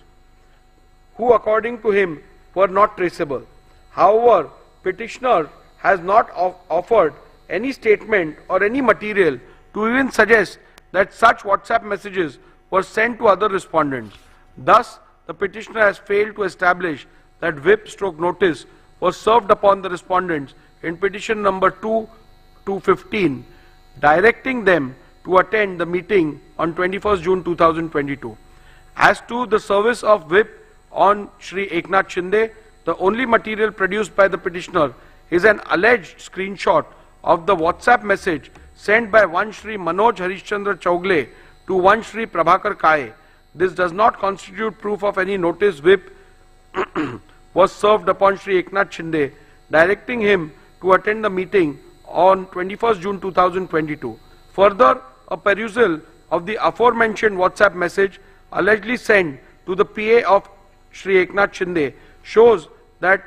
who according to him were not traceable. However, petitioner has not offered any statement or any material to even suggest that such WhatsApp messages were sent to other respondents. Thus, the petitioner has failed to establish that whip/notice was served upon the respondents in petition number 2/15, directing them to attend the meeting on 21st June 2022. As to the service of whip on Shri Eknath Shinde, the only material produced by the petitioner is an alleged screenshot of the WhatsApp message sent by one Shri Manoj Harishchandra Chaugle to one Shri Prabhakar Kaye. This does not constitute proof of any notice whip was served upon Shri Eknath Shinde, directing him to attend the meeting on 21st June 2022. Further, a perusal of the aforementioned WhatsApp message allegedly sent to the PA of Shri Eknath Shinde shows that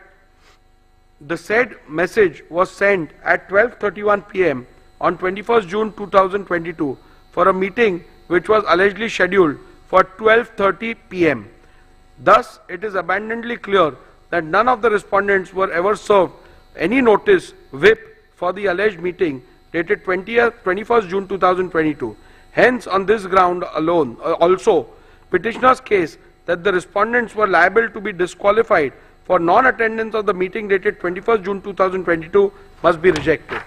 the said message was sent at 12:31 p.m. on 21st June 2022 for a meeting which was allegedly scheduled for 12:30 p.m. Thus, it is abundantly clear that none of the respondents were ever served any notice whip for the alleged meeting dated 21st June 2022. Hence, on this ground alone, also, petitioner's case that the respondents were liable to be disqualified for non-attendance of the meeting dated 21st June 2022 must be rejected.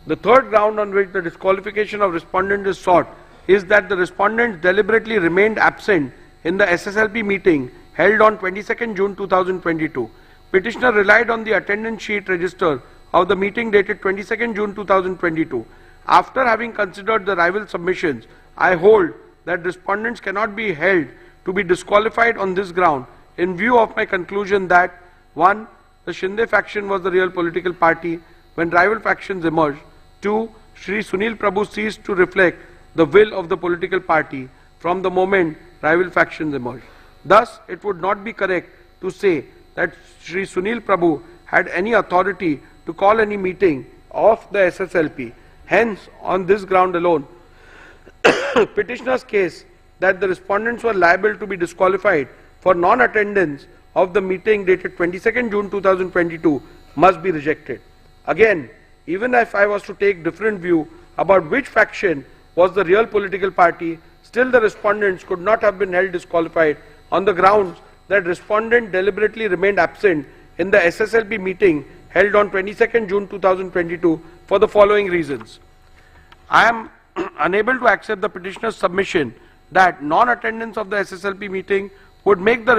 The third ground on which the disqualification of respondent is sought is that the respondents deliberately remained absent in the SSLP meeting held on 22nd June 2022. Petitioner relied on the attendance sheet register of the meeting dated 22nd June 2022. After having considered the rival submissions, I hold that respondents cannot be held to be disqualified on this ground in view of my conclusion that 1. The Shinde faction was the real political party when rival factions emerged. 2. Shri Sunil Prabhu ceased to reflect the will of the political party from the moment rival factions emerged. Thus, it would not be correct to say that Shri Sunil Prabhu had any authority to call any meeting of the SSLP. Hence, on this ground alone, petitioner's case that the respondents were liable to be disqualified for non-attendance of the meeting dated 22nd June 2022 must be rejected. Again, even if I was to take different view about which faction was the real political party, still the respondents could not have been held disqualified on the grounds that respondent deliberately remained absent in the SSLP meeting held on 22nd June 2022 for the following reasons. I am unable to accept the petitioner's submission that non-attendance of the SSLP meeting would make the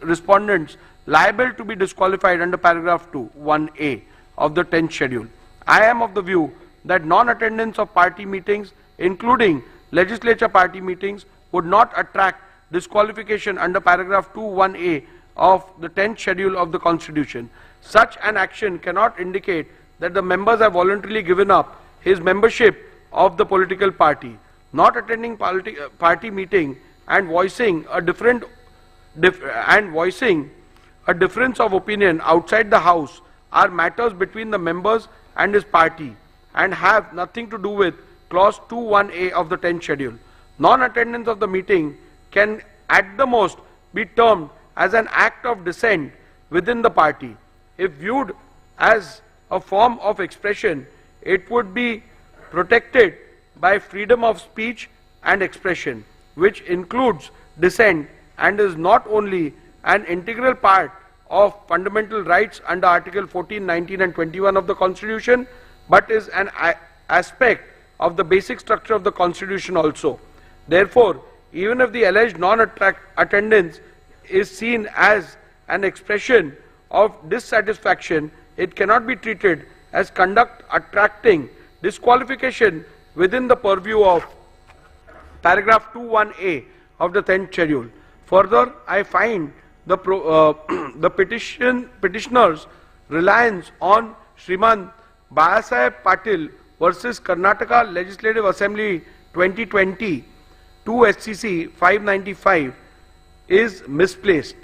respondents liable to be disqualified under paragraph 2(1)(a) of the 10th schedule. I am of the view that non-attendance of party meetings, including legislature party meetings, would not attract disqualification under paragraph 2(1)(a) of the 10th schedule of the Constitution. Such an action cannot indicate that the members have voluntarily given up his membership of the political party. Not attending party meeting and voicing a difference of opinion outside the house are matters between the members and his party and have nothing to do with clause 2(1)(a) of the 10th schedule. Non-attendance of the meeting can at the most be termed as an act of dissent within the party. If viewed as a form of expression, it would be protected by freedom of speech and expression, which includes dissent and is not only an integral part of fundamental rights under Article 14, 19 and 21 of the Constitution, but is an aspect of the basic structure of the Constitution also. Therefore, even if the alleged non-attendance is seen as an expression of dissatisfaction, it cannot be treated as conduct attracting disqualification within the purview of paragraph 2(1)(a) of the 10th schedule. Further, I find the petitioner's reliance on Shriman Bayasaheb Patil versus Karnataka Legislative Assembly 2020 2 SCC 595 is misplaced,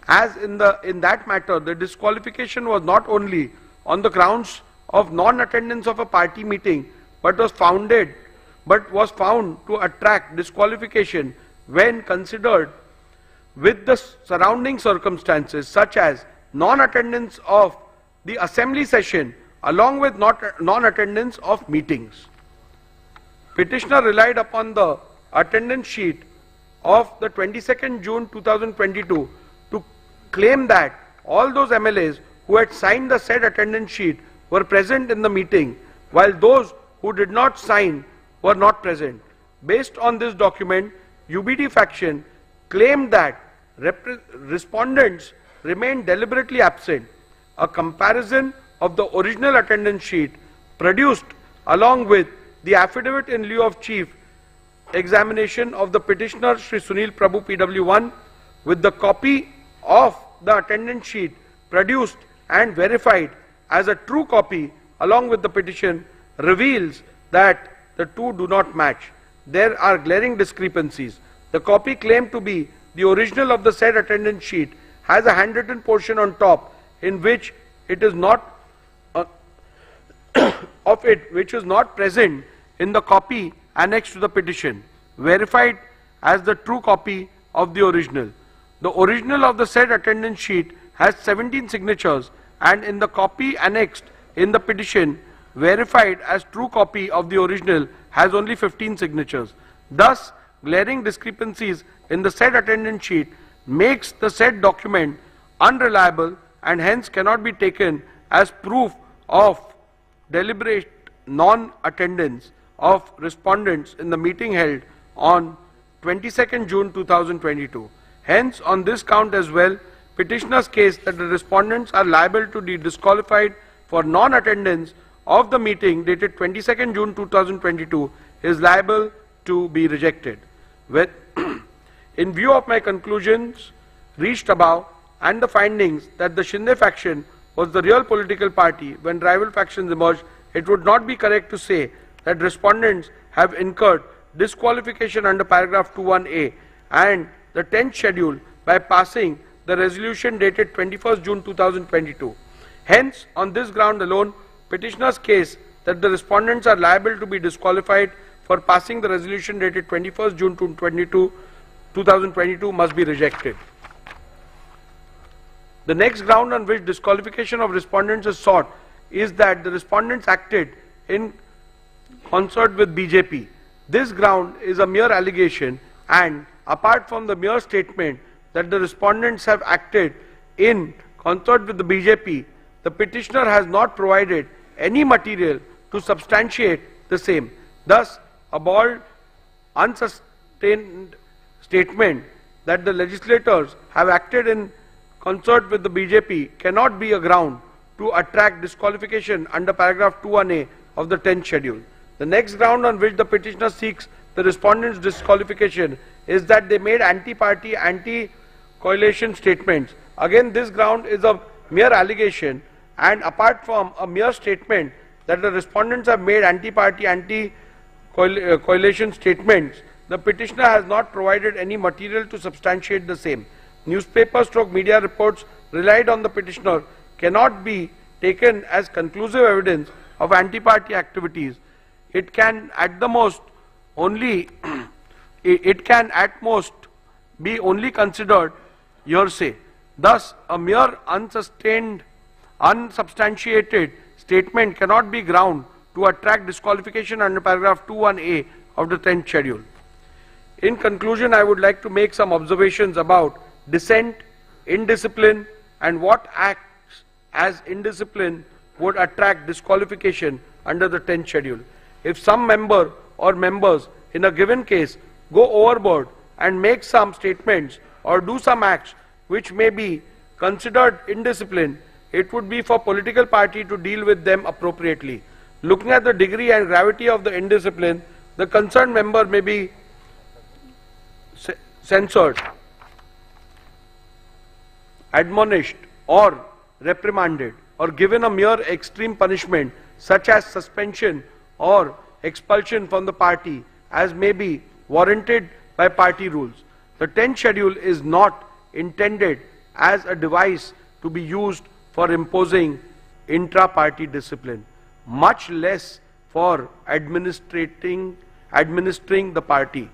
as in that matter the disqualification was not only on the grounds of non-attendance of a party meeting but was found to attract disqualification when considered with the surrounding circumstances, such as non-attendance of the assembly session along with non-attendance of meetings. Petitioner relied upon the attendance sheet of the 22nd June 2022 to claim that all those MLAs who had signed the said attendance sheet were present in the meeting, while those who did not sign were not present. Based on this document, UBD faction claimed that respondents remained deliberately absent. A comparison of the original attendance sheet produced along with the affidavit in lieu of chief examination of the petitioner Shri Sunil Prabhu PW1 with the copy of the attendance sheet produced and verified as a true copy along with the petition reveals that the two do not match. There are glaring discrepancies. The copy claimed to be the original of the said attendance sheet has a handwritten portion on top in which it is not which is not present in the copy annexed to the petition, verified as the true copy of the original. The original of the said attendance sheet has 17 signatures, and in the copy annexed in the petition, verified as true copy of the original, has only 15 signatures. Thus, glaring discrepancies in the said attendance sheet makes the said document unreliable and hence cannot be taken as proof of deliberate non-attendance of respondents in the meeting held on 22nd June 2022. Hence, on this count as well, petitioner's case that the respondents are liable to be disqualified for non-attendance of the meeting dated 22nd June 2022 is liable to be rejected. In view of my conclusions reached above and the findings that the Shinde faction was the real political party when rival factions emerged, it would not be correct to say that respondents have incurred disqualification under paragraph 21A and the 10th schedule by passing the resolution dated 21st June 2022. Hence, on this ground alone, petitioner's case that the respondents are liable to be disqualified for passing the resolution dated 21st June 2022 must be rejected. The next ground on which disqualification of respondents is sought is that the respondents acted in concert with BJP. This ground is a mere allegation, and apart from the mere statement that the respondents have acted in concert with the BJP, the petitioner has not provided any material to substantiate the same. Thus, a bald, unsustained statement that the legislators have acted in concert with the BJP cannot be a ground to attract disqualification under paragraph 21A of the 10th schedule. The next ground on which the petitioner seeks the respondents' disqualification is that they made anti-party, anti-coalition statements. Again, this ground is a mere allegation, and apart from a mere statement that the respondents have made anti-party, anti-coalition statements, the petitioner has not provided any material to substantiate the same. Newspaper/media reports relied on the petitioner cannot be taken as conclusive evidence of anti-party activities. It can at the most only be only considered hearsay. Thus, a mere unsubstantiated statement cannot be ground to attract disqualification under paragraph 21A of the 10th schedule. In conclusion, I would like to make some observations about dissent, indiscipline, and what acts as indiscipline would attract disqualification under the 10th schedule. If some member or members in a given case go overboard and make some statements or do some acts which may be considered indiscipline, it would be for political party to deal with them appropriately. Looking at the degree and gravity of the indiscipline, the concerned member may be censored, admonished, or reprimanded, or given a mere extreme punishment such as suspension or expulsion from the party, as may be warranted by party rules. The 10th schedule is not intended as a device to be used for imposing intra-party discipline, much less for administering the party.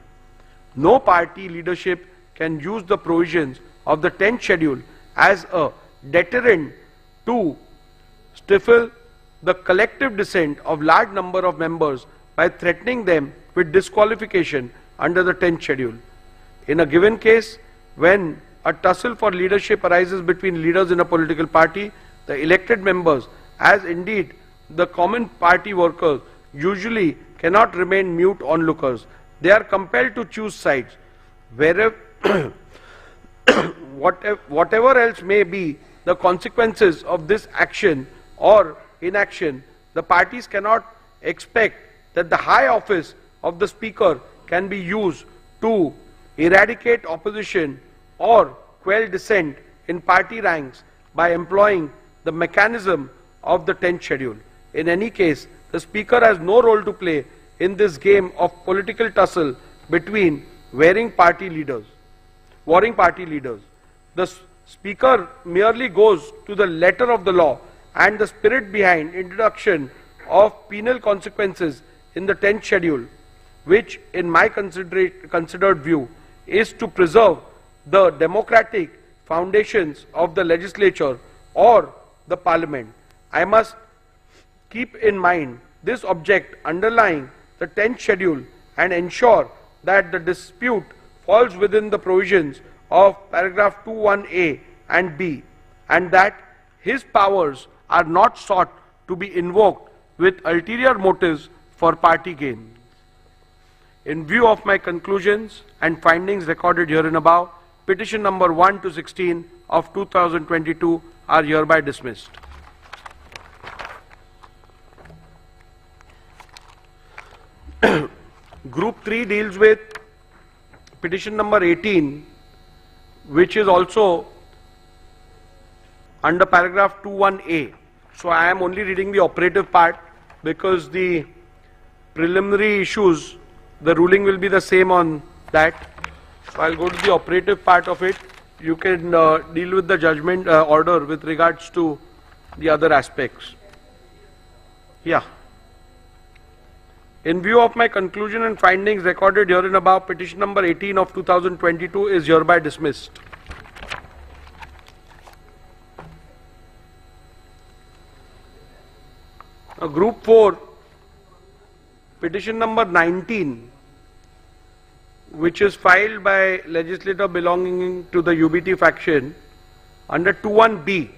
No party leadership can use the provisions of the 10th schedule as a deterrent to stifle the collective dissent of large number of members by threatening them with disqualification under the 10th schedule. In a given case, when a tussle for leadership arises between leaders in a political party, the elected members, as indeed the common party workers, usually cannot remain mute onlookers. They are compelled to choose sides. Wherever whatever else may be the consequences of this action or inaction, the parties cannot expect that the high office of the Speaker can be used to eradicate opposition or quell dissent in party ranks by employing the mechanism of the 10th schedule. In any case, the Speaker has no role to play in this game of political tussle between warring party leaders. The Speaker merely goes to the letter of the law and the spirit behind introduction of penal consequences in the 10th schedule, which in my considered view is to preserve the democratic foundations of the legislature or the parliament. I must keep in mind this object underlying the 10th schedule and ensure that the dispute falls within the provisions of paragraph 21A and B, and that his powers are not sought to be invoked with ulterior motives for party gain. In view of my conclusions and findings recorded herein above, petition number 1 to 16 of 2022 are hereby dismissed. Group 3 deals with petition number 18, which is also under paragraph 21A. So I am only reading the operative part because the preliminary issues, the ruling will be the same on that. So I'll go to the operative part of it. You can deal with the judgment order with regards to the other aspects. Yeah. In view of my conclusion and findings recorded herein above, petition number 18 of 2022 is hereby dismissed. Group 4, petition number 19, which is filed by legislator belonging to the UBT faction under 21B,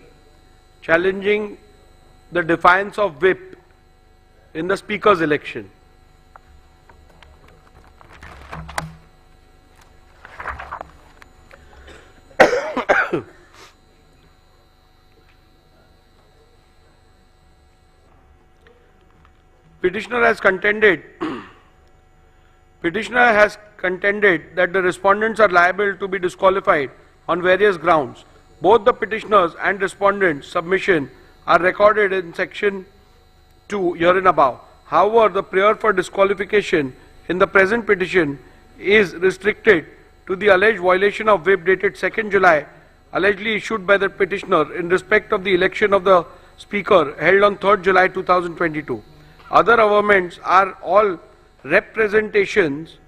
challenging the defiance of whip in the Speaker's election. Petitioner has contended that the respondents are liable to be disqualified on various grounds. Both the petitioners and respondents' submission are recorded in section 2 herein above. However, the prayer for disqualification in the present petition is restricted to the alleged violation of whip dated 2nd July, allegedly issued by the petitioner in respect of the election of the Speaker held on 3rd July 2022. Other averments are all repetitions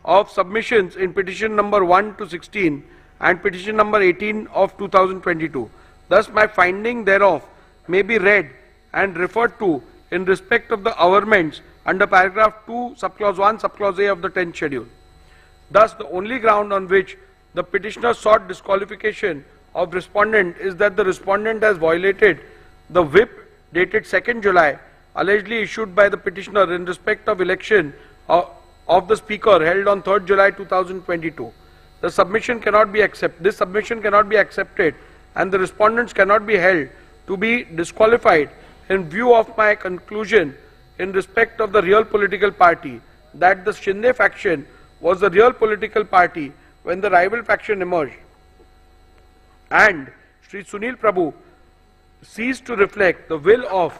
of submissions in petition number 1 to 16 and petition number 18 of 2022. Thus, my finding thereof may be read and referred to in respect of the averments under paragraph 2, subclause 1, subclause A of the 10th schedule. Thus, the only ground on which the petitioner sought disqualification of respondent is that the respondent has violated the whip dated 2nd July, allegedly issued by the petitioner in respect of election of the Speaker held on 3rd July 2022. This submission cannot be accepted and the respondents cannot be held to be disqualified in view of my conclusion in respect of the real political party, that the Shinde faction was the real political party when the rival faction emerged, and Sri Sunil Prabhu ceased to reflect the will of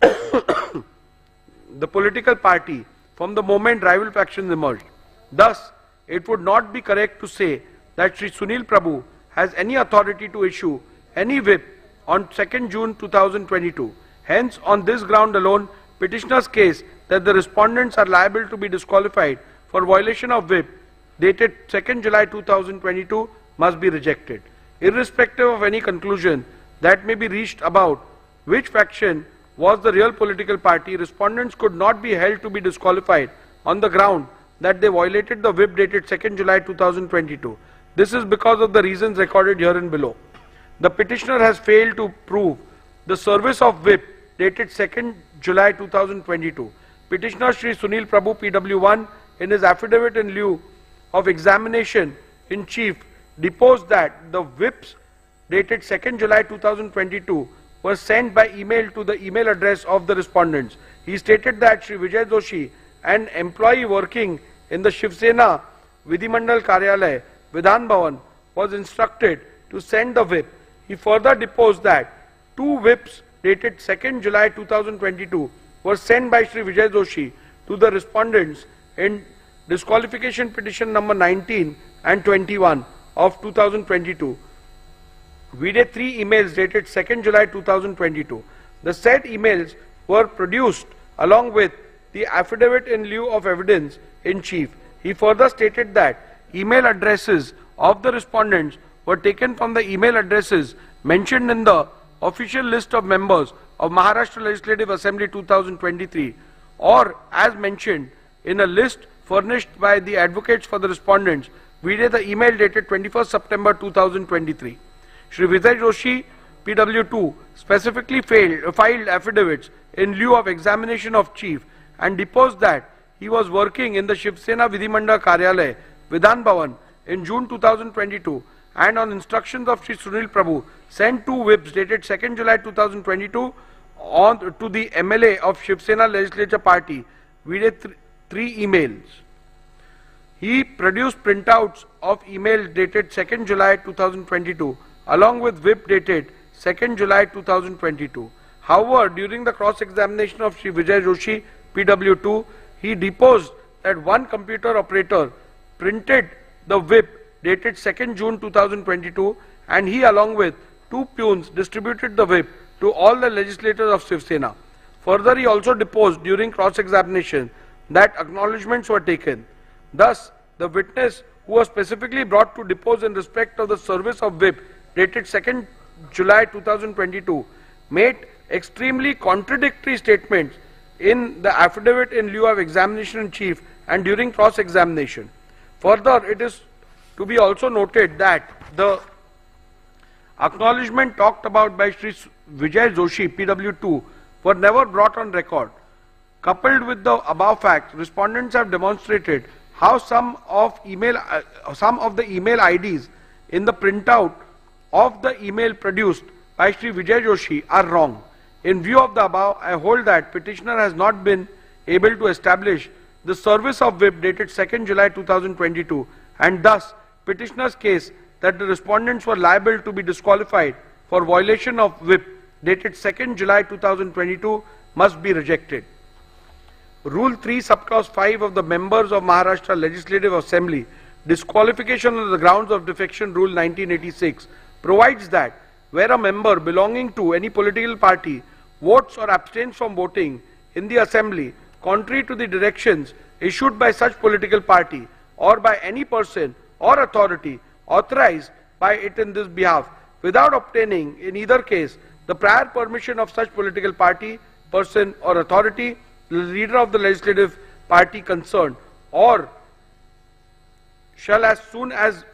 the political party from the moment rival factions emerged. Thus, it would not be correct to say that Shri Sunil Prabhu has any authority to issue any whip on 2nd June 2022. Hence, on this ground alone, petitioner's case that the respondents are liable to be disqualified for violation of whip dated 2nd July 2022 must be rejected. Irrespective of any conclusion that may be reached about which faction was the real political party, respondents could not be held to be disqualified on the ground that they violated the whip dated 2nd July 2022. This is because of the reasons recorded herein below. The petitioner has failed to prove the service of whip dated 2nd July 2022. Petitioner Shri Sunil Prabhu PW1 in his affidavit in lieu of examination in chief deposed that the whips dated 2nd July 2022 were sent by email to the email address of the respondents. He stated that Shri Vijay Joshi, an employee working in the Shivsena Vidhimandal Karyalay, Vidhan Bhavan, was instructed to send the whip. He further deposed that 2 whips dated 2nd July 2022 were sent by Shri Vijay Joshi to the respondents in disqualification petition number 19 and 21 of 2022. We did 3 emails dated 2nd July 2022. The said emails were produced along with the affidavit in lieu of evidence in chief. He further stated that email addresses of the respondents were taken from the email addresses mentioned in the official list of members of Maharashtra Legislative Assembly 2023 or as mentioned in a list furnished by the advocates for the respondents. We did the email dated 21st September 2023. Shri Vijay Joshi, PW2, specifically filed affidavits in lieu of examination of chief and deposed that he was working in the Shivsena Vidhimandal Karyalay, Vidhan Bhavan, in June 2022 and on instructions of Shri Sunil Prabhu sent 2 whips dated 2nd July 2022 to the MLA of Shivsena Legislature Party. We did 3 emails. He produced printouts of emails dated 2nd July 2022 along with whip dated 2nd July 2022. However, during the cross-examination of Shri Vijay Joshi, PW2, he deposed that one computer operator printed the whip dated 2nd June 2022 and he along with 2 peons distributed the whip to all the legislators of Shivsena. Further, he also deposed during cross-examination that acknowledgements were taken. Thus, the witness who was specifically brought to depose in respect of the service of whip dated 2nd July 2022 made extremely contradictory statements in the affidavit in lieu of examination in chief and during cross-examination. Further, it is to be also noted that the acknowledgement talked about by Shri Vijay Joshi, PW2, were never brought on record. Coupled with the above facts, respondents have demonstrated how some of the email IDs in the printout of the email produced by Shri Vijay Joshi are wrong. In view of the above, I hold that petitioner has not been able to establish the service of whip dated 2nd July 2022 and thus petitioner's case that the respondents were liable to be disqualified for violation of whip dated 2nd July 2022 must be rejected. Rule 3 subclause 5 of the members of Maharashtra Legislative Assembly disqualification on the grounds of defection rule 1986 provides that where a member belonging to any political party votes or abstains from voting in the assembly contrary to the directions issued by such political party or by any person or authority authorized by it in this behalf without obtaining in either case the prior permission of such political party, person or authority, the leader of the legislative party concerned, or shall as soon as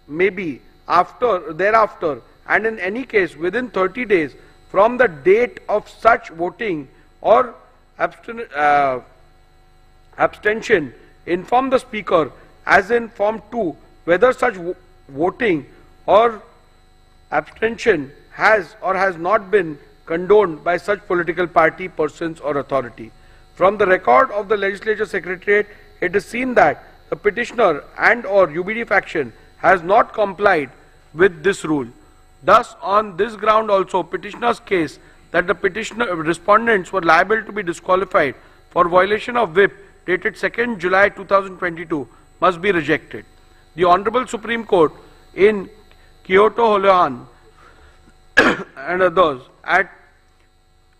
may be thereafter and in any case within 30 days from the date of such voting or abstention inform the speaker as in form 2 whether such voting or abstention has or has not been condoned by such political party, persons or authority. From the record of the Legislature Secretariat, it is seen that the petitioner and or UBD faction has not complied with this rule. Thus, on this ground also, petitioner's case that the respondents were liable to be disqualified for violation of whip dated 2nd July 2022 must be rejected. The Honorable Supreme Court in Kyoto Holohan and others at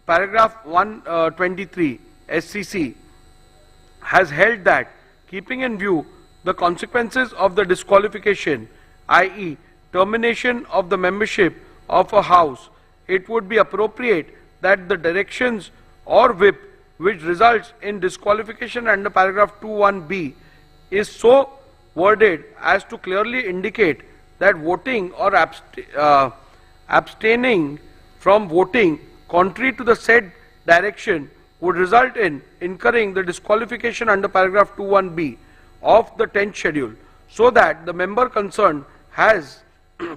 paragraph 123 SCC has held that, keeping in view the consequences of the disqualification, i.e. termination of the membership of a house, it would be appropriate that the directions or whip which results in disqualification under paragraph 21b is so worded as to clearly indicate that voting or abstaining from voting contrary to the said direction would result in incurring the disqualification under paragraph 21b of the 10th schedule, so that the member concerned has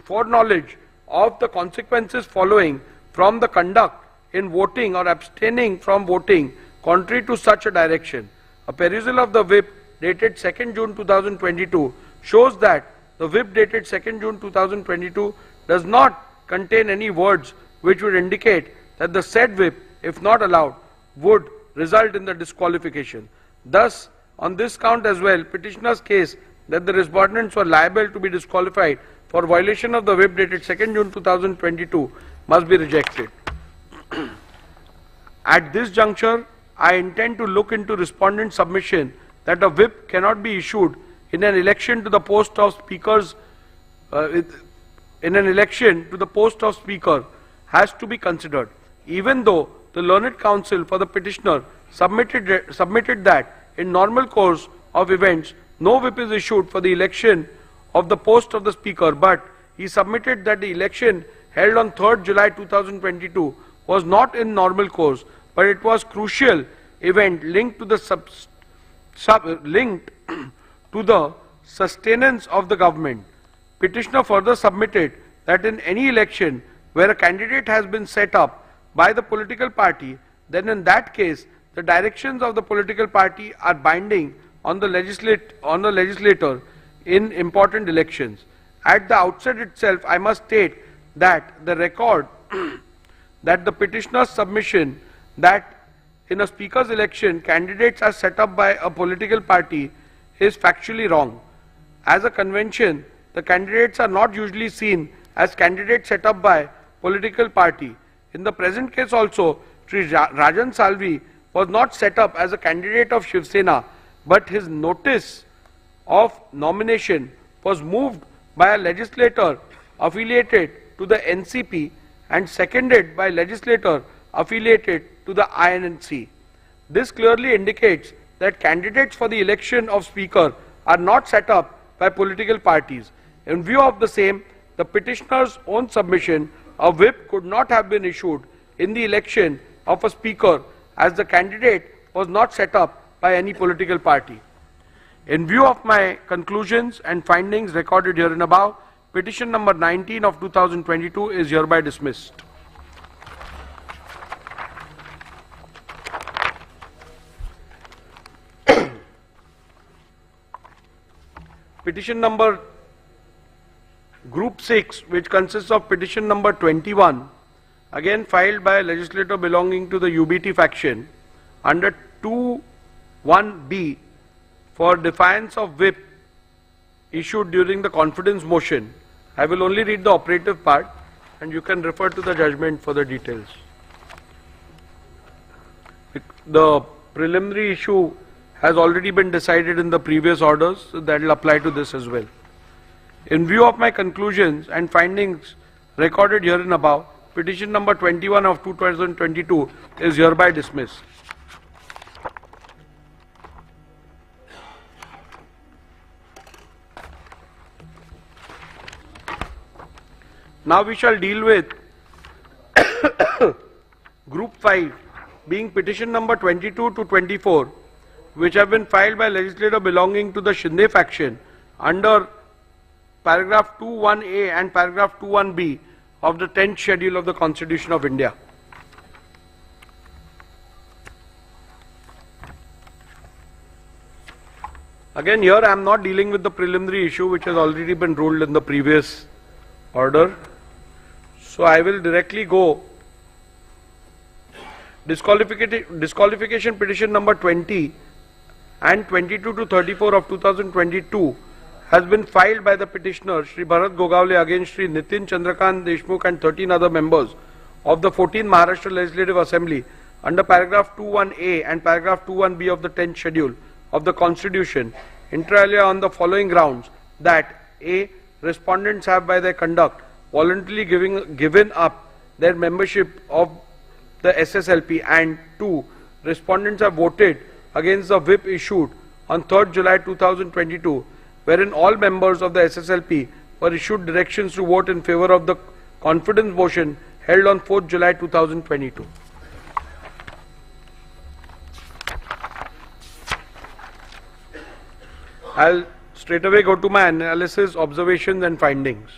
foreknowledge of the consequences following from the conduct in voting or abstaining from voting contrary to such a direction. A perusal of the whip dated 2nd June 2022 shows that the whip dated 2nd June 2022 does not contain any words which would indicate that the said whip, if not allowed, would result in the disqualification. Thus, on this count as well, petitioner's case that the respondents were liable to be disqualified for violation of the whip dated 2nd June 2022 must be rejected. At this juncture, I intend to look into respondent's submission that a whip cannot be issued in an election to the post of speakers has to be considered, even though the learned counsel for the petitioner submitted that in normal course of events no whip is issued for the election of the post of the speaker, but he submitted that the election held on 3rd July 2022 was not in normal course, but it was crucial event linked to the sustenance of the government. Petitioner further submitted that in any election where a candidate has been set up by the political party, then in that case the directions of the political party are binding on the legislator in important elections. At the outset itself, I must state that the record that the petitioner's submission that in a speaker's election candidates are set up by a political party is factually wrong. As a convention, the candidates are not usually seen as candidates set up by political party. In the present case also, Sri Rajan Salvi was not set up as a candidate of Shivsena, but his notice of nomination was moved by a legislator affiliated to the NCP and seconded by a legislator affiliated to the INC. This clearly indicates that candidates for the election of speaker are not set up by political parties. In view of the same, the petitioner's own submission, a whip could not have been issued in the election of a speaker as the candidate was not set up by any political party. In view of my conclusions and findings recorded here and above, petition number 19 of 2022 is hereby dismissed. Petition number Group 6, which consists of petition number 21, again filed by a legislator belonging to the UBT faction under 2(1)(b) for defiance of whip issued during the confidence motion. I will only read the operative part and you can refer to the judgment for the details. The preliminary issue has already been decided in the previous orders, so that will apply to this as well. In view of my conclusions and findings recorded here and above, petition number 21 of 2022 is hereby dismissed. Now we shall deal with Group 5, being petition number 22 to 24, which have been filed by legislator belonging to the Shinde faction under paragraph 2(1)(a) and paragraph 2(1)(b) of the 10th schedule of the Constitution of India. Again, here I am not dealing with the preliminary issue which has already been ruled in the previous order. So I will directly go disqualification petition number 20 and 22 to 34 of 2022 has been filed by the petitioner Shri Bharat Gogawale against Shri Nitin Chandrakant Deshmukh and 13 other members of the 14th Maharashtra Legislative Assembly under paragraph 21A and paragraph 21B of the 10th schedule of the Constitution, inter alia on the following grounds: that A. Respondents have by their conduct voluntarily given up their membership of the SSLP, and 2. Respondents have voted against the whip issued on 3rd July 2022, wherein all members of the SSLP were issued directions to vote in favor of the confidence motion held on 4th July 2022. I'll straight away go to my analysis, observations and findings.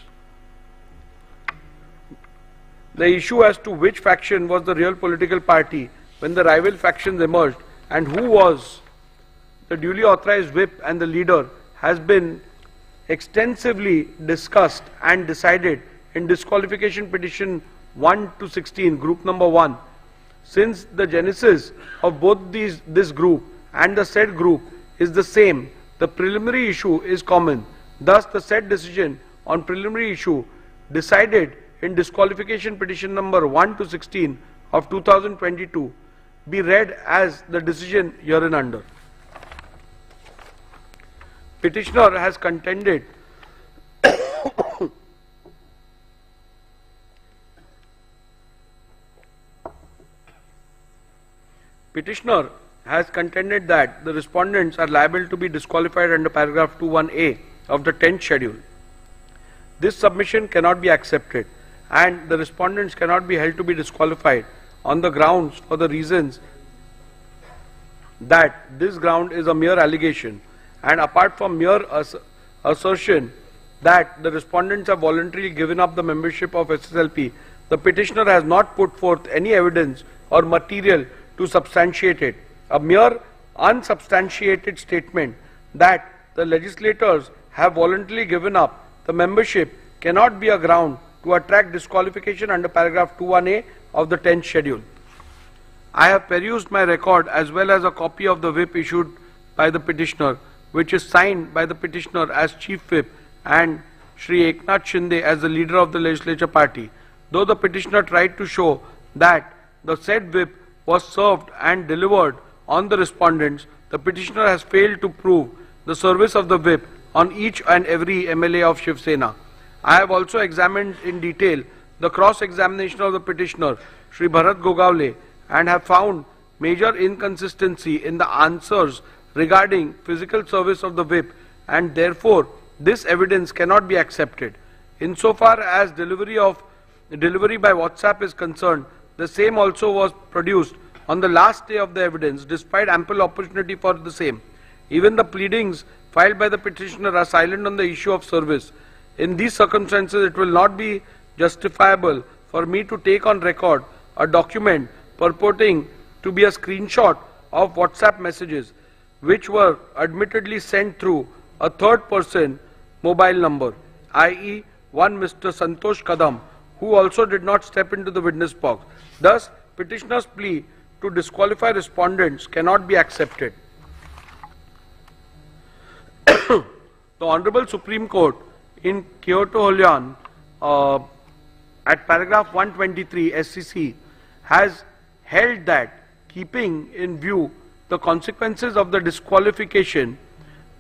The issue as to which faction was the real political party when the rival factions emerged and who was the duly authorized whip and the leader has been extensively discussed and decided in disqualification petition 1 to 16, group number 1. Since the genesis of both this group and the said group is the same, the preliminary issue is common. Thus, the said decision on preliminary issue decided in disqualification petition number 1 to 16 of 2022 be read as the decision hereunder. Petitioner has contended Petitioner has contended that the respondents are liable to be disqualified under paragraph 21A of the 10th schedule. This submission cannot be accepted and the respondents cannot be held to be disqualified on the grounds for the reasons that this ground is a mere allegation, and apart from mere assertion that the respondents have voluntarily given up the membership of SSLP, the petitioner has not put forth any evidence or material to substantiate it. A mere unsubstantiated statement that the legislators have voluntarily given up the membership cannot be a ground to attract disqualification under paragraph 21A of the 10th schedule. I have perused my record as well as a copy of the whip issued by the petitioner, which is signed by the petitioner as chief whip and Shri Eknath Shinde as the leader of the legislature party. Though the petitioner tried to show that the said whip was served and delivered on the respondents, the petitioner has failed to prove the service of the whip on each and every MLA of Shivsena. I have also examined in detail the cross-examination of the petitioner, Shri Bharat Gogawale, and have found major inconsistency in the answers regarding physical service of the whip, and therefore this evidence cannot be accepted. Insofar as delivery by WhatsApp is concerned, the same also was produced on the last day of the evidence despite ample opportunity for the same. Even the pleadings filed by the petitioner are silent on the issue of service. In these circumstances, it will not be justifiable for me to take on record a document purporting to be a screenshot of WhatsApp messages which were admittedly sent through a third person mobile number, i.e. one Mr. Santosh Kadam, who also did not step into the witness box. Thus, petitioner's plea to disqualify respondents cannot be accepted. The Honorable Supreme Court in Kyoto Holyan at paragraph 123 SCC has held that, keeping in view the consequences of the disqualification,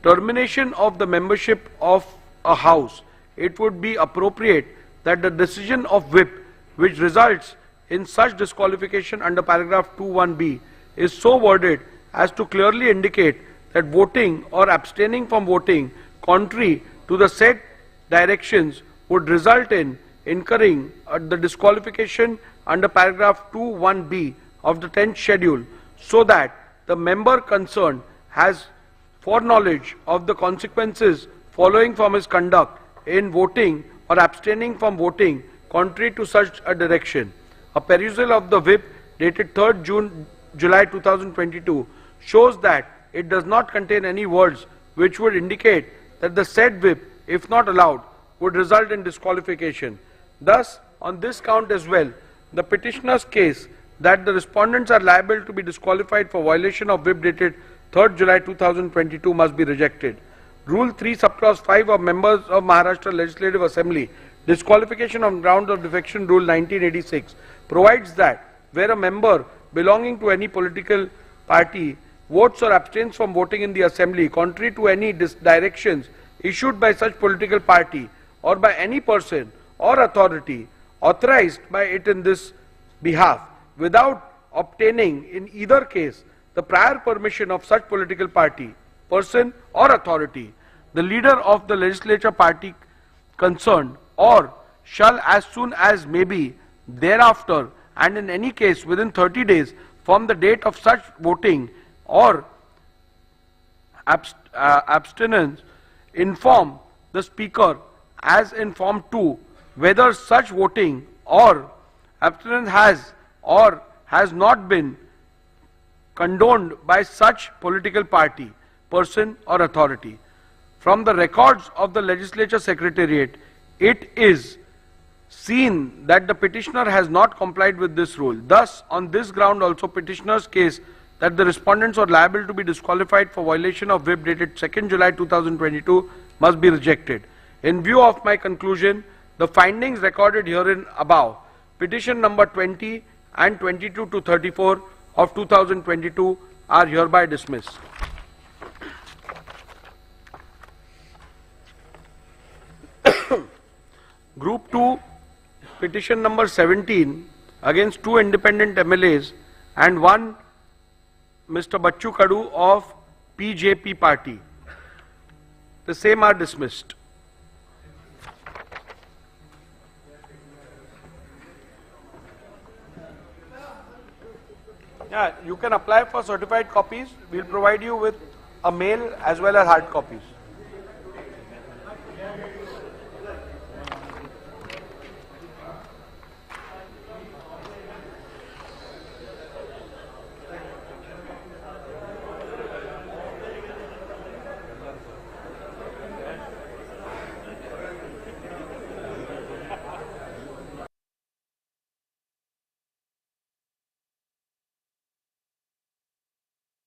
termination of the membership of a house, it would be appropriate that the decision of whip which results in such disqualification under paragraph 21B is so worded as to clearly indicate that voting or abstaining from voting contrary to the said directions would result in incurring the disqualification under paragraph 21B of the 10th schedule, so that the member concerned has foreknowledge of the consequences following from his conduct in voting or abstaining from voting contrary to such a direction. A perusal of the whip dated 3rd July 2022 shows that it does not contain any words which would indicate that the said whip, if not allowed, would result in disqualification. Thus, on this count as well, the petitioner's case that the respondents are liable to be disqualified for violation of whip dated 3rd July 2022 must be rejected. Rule 3 subclause 5 of members of Maharashtra Legislative Assembly, disqualification on grounds of defection, Rule 1986, provides that where a member belonging to any political party votes or abstains from voting in the assembly contrary to any directions issued by such political party or by any person or authority authorized by it in this behalf, without obtaining in either case the prior permission of such political party, person or authority, the leader of the legislature party concerned, or shall as soon as may be thereafter and in any case within 30 days from the date of such voting or abstinence, inform the speaker as in form 2 whether such voting or abstinence has or has not been condoned by such political party, person or authority. From the records of the legislature secretariat, it is seen that the petitioner has not complied with this rule. Thus, on this ground also, petitioner's case that the respondents are liable to be disqualified for violation of whip dated 2nd July 2022 must be rejected. In view of my conclusion, the findings recorded herein above, petition number 20 and 22 to 34 of 2022 are hereby dismissed. Group 2, petition number 17 against 2 independent MLAs and 1 Mr. Bachchu Kadu of PJP party. The same are dismissed. Yeah, you can apply for certified copies. We'll provide you with a mail as well as hard copies.